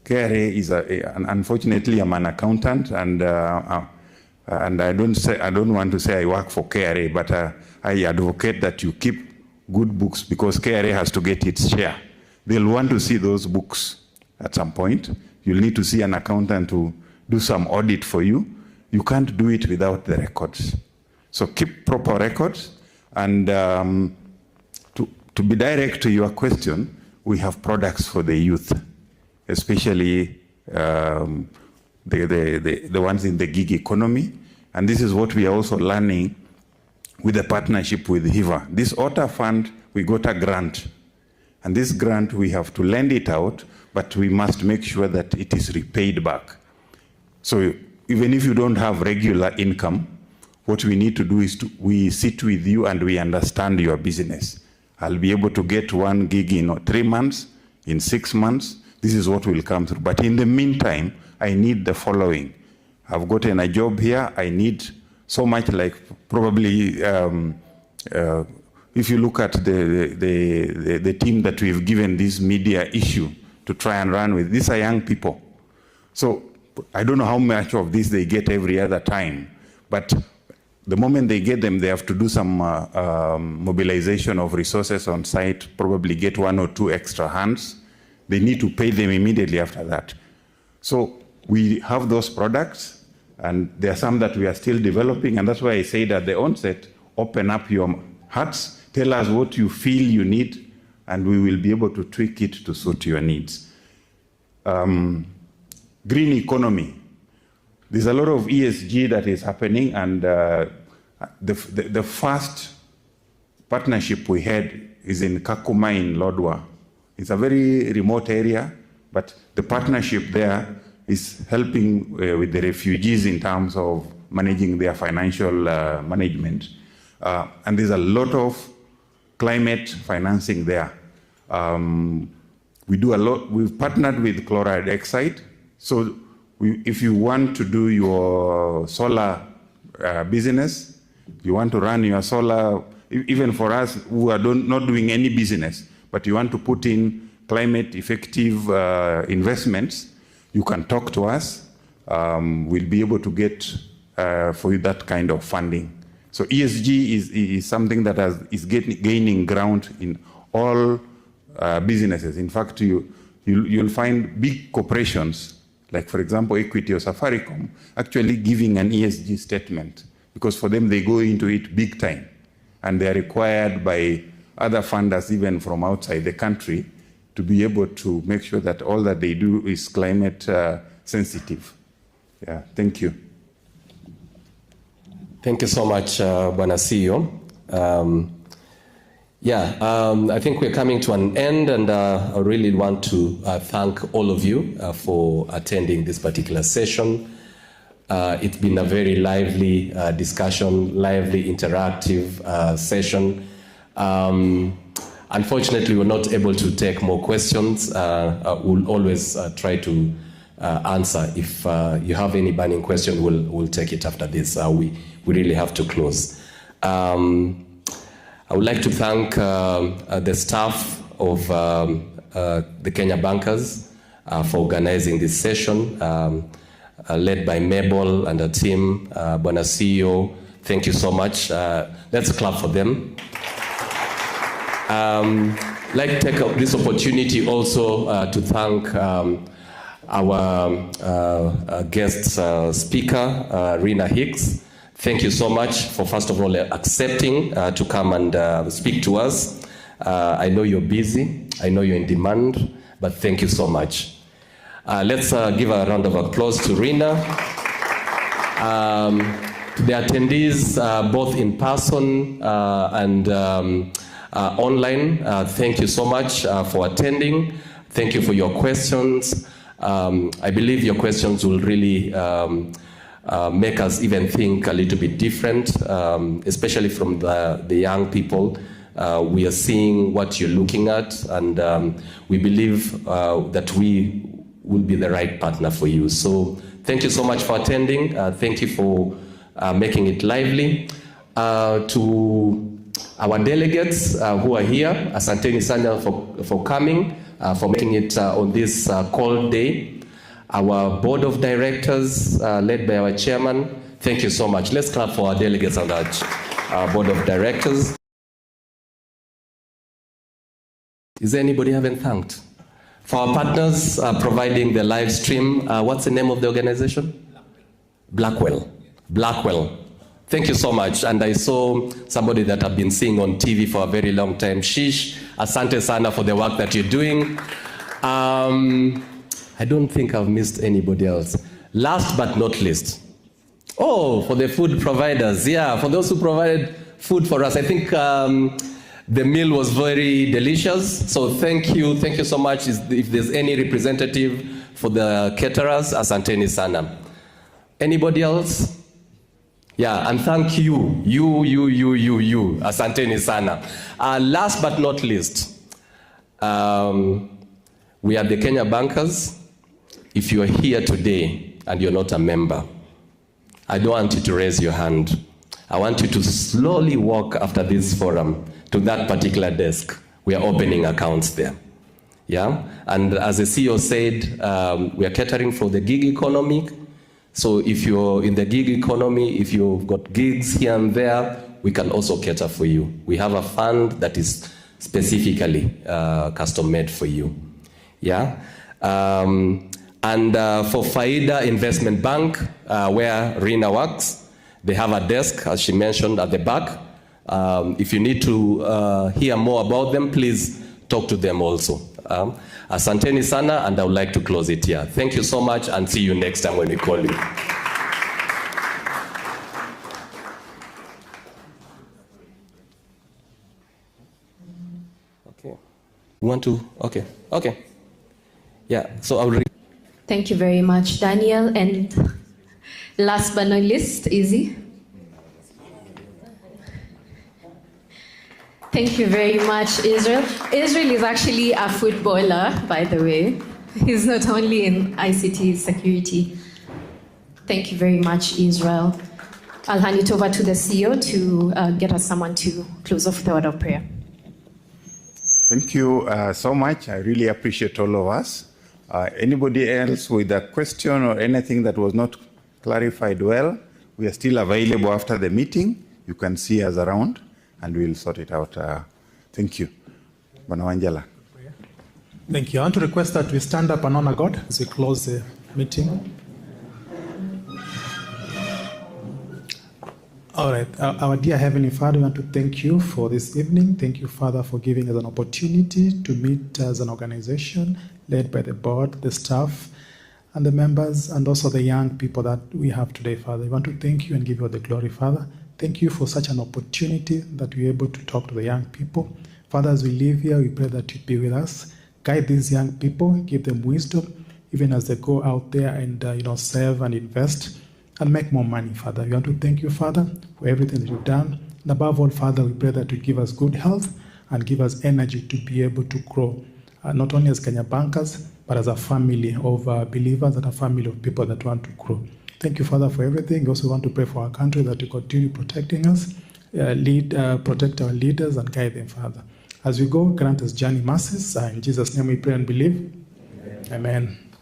[SPEAKER 1] is unfortunately I'm an accountant, and I don't want to say I work for KRA, but I advocate that you keep good books, because KRA has to get its share. They'll want to see those books at some point. You'll need to see an accountant to do some audit for you. You can't do it without the records. So keep proper records. And to be direct to your question, we have products for the youth, especially the ones in the gig economy. And this is what we are also learning with the partnership with HIVA. This OTA fund, we got a grant. And this grant, we have to lend it out, but we must make sure that it is repaid back. So even if you don't have regular income, what we need to do is we sit with you and we understand your business. I'll be able to get 1 gig in 3 months, in 6 months. This is what will come through. But in the meantime, I need the following. I've gotten a job here. I need so much, like probably, if you look at the team that we've given this media issue to try and run with, these are young people. So I don't know how much of this they get every other time, but the moment they get them, they have to do some mobilization of resources on site, probably get 1 or 2 extra hands. They need to pay them immediately after that. So we have those products, and there are some that we are still developing, and that's why I said at the onset, open up your hearts, tell us what you feel you need, and we will be able to tweak it to suit your needs. Green economy. There's a lot of ESG that is happening, and the first partnership we had is in Kakuma in Lodwar. It's a very remote area, but the partnership there is helping with the refugees in terms of managing their financial management. And there's a lot of climate financing there. We do a lot. We've partnered with Chloride Exide. So if you want to do your solar business, you want to run your solar, even for us who are not doing any business, but you want to put in climate effective investments, you can talk to us. We'll be able to get for you that kind of funding. So ESG is something that is gaining ground in all businesses. In fact, you'll find big corporations, like for example, Equity or Safaricom, actually giving an ESG statement, because for them, they go into it big time. And they're required by other funders, even from outside the country, to be able to make sure that all that they do is climate sensitive. Yeah, thank you.
[SPEAKER 3] Thank you so much, Bwana CEO. I think we're coming to an end, and I really want to thank all of you for attending this particular session. It's been a very lively discussion, lively interactive session. Unfortunately, we're not able to take more questions. We'll always try to answer. If you have any burning question, we'll take it after this. We really have to close. I would like to thank the staff of the Kenya Bankers for organizing this session, led by Mabel and her team. Bwana CEO, thank you so much. Let's clap for them. I'd like to take up this opportunity also to thank our guest speaker, Rina Hicks. Thank you so much for, first of all, accepting to come and speak to us. I know you're busy, I know you're in demand, but thank you so much. Let's give a round of applause to Rina. To the attendees, both in person and online, thank you so much for attending. Thank you for your questions. I believe your questions will really make us even think a little bit different, especially from the young people. We are seeing what you're looking at, and we believe that we will be the right partner for you. So thank you so much for attending. Thank you for making it lively. To our delegates who are here, asanteni sana for coming, for making it on this cold day. Our board of directors, led by our chairman, thank you so much. Let's clap for our delegates and our board of directors. Is there anybody I haven't thanked? For our partners providing the live stream, what's the name of the organization? Blackwell. Blackwell. Thank you so much. And I saw somebody that I've been seeing on TV for a very long time. Shish, asante sana for the work that you're doing. I don't think I've missed anybody else. Last but not least, for the food providers. Yeah, for those who provided food for us. I think the meal was very delicious. So thank you so much. If there's any representative for the caterers, asanteni sana. Anybody else? Yeah, and thank you, asanteni sana. Last but not least, we are the Kenya Bankers. If you are here today and you're not a member, I don't want you to raise your hand. I want you to slowly walk after this forum to that particular desk. We are opening accounts there. Yeah, and as the CEO said, we are catering for the gig economy. So if you're in the gig economy, if you've got gigs here and there, we can also cater for you. We have a fund that is specifically custom made for you. Yeah. And for Faida Investment Bank, where Rina works, they have a desk, as she mentioned, at the back. If you need to hear more about them, please talk to them also. Asanteni sana, and I would like to close it here. Thank you so much, and see you next time when we call you. Okay. You want to? Okay. Okay. Yeah. So I'll read.
[SPEAKER 4] Thank you very much, Daniel. And last but not least, Izzy. Thank you very much, Israel. Israel is actually a footballer, by the way. He's not only in ICT security. Thank you very much, Israel. I'll hand it over to the CEO to get us someone to close off with the word of prayer.
[SPEAKER 1] Thank you so much. I really appreciate all of us. Anybody else with a question or anything that was not clarified well, we are still available after the meeting. You can see us around, and we'll sort it out. Thank you. Bwana.
[SPEAKER 19] Thank you. I want to request that we stand up and honor God as we close the meeting. All right. Our dear Heavenly Father, we want to thank you for this evening. Thank you, Father, for giving us an opportunity to meet as an organization led by the board, the staff, and the members and also the young people that we have today, Father. We want to thank you and give you all the glory, Father. Thank you for such an opportunity that we're able to talk to the young people. Father, as we live here, we pray that you be with us. Guide these young people, give them wisdom, even as they go out there and serve and invest and make more money, Father. We want to thank you, Father, for everything that you've done. And above all, Father, we pray that you give us good health and give us energy to be able to grow, not only as Kenya Bankers, but as a family of believers and a family of people that want to grow. Thank you, Father, for everything. We also want to pray for our country that you continue protecting us, protect our leaders and guide them, Father. As we go, grant us journey mercies. In Jesus' name we pray and believe. Amen.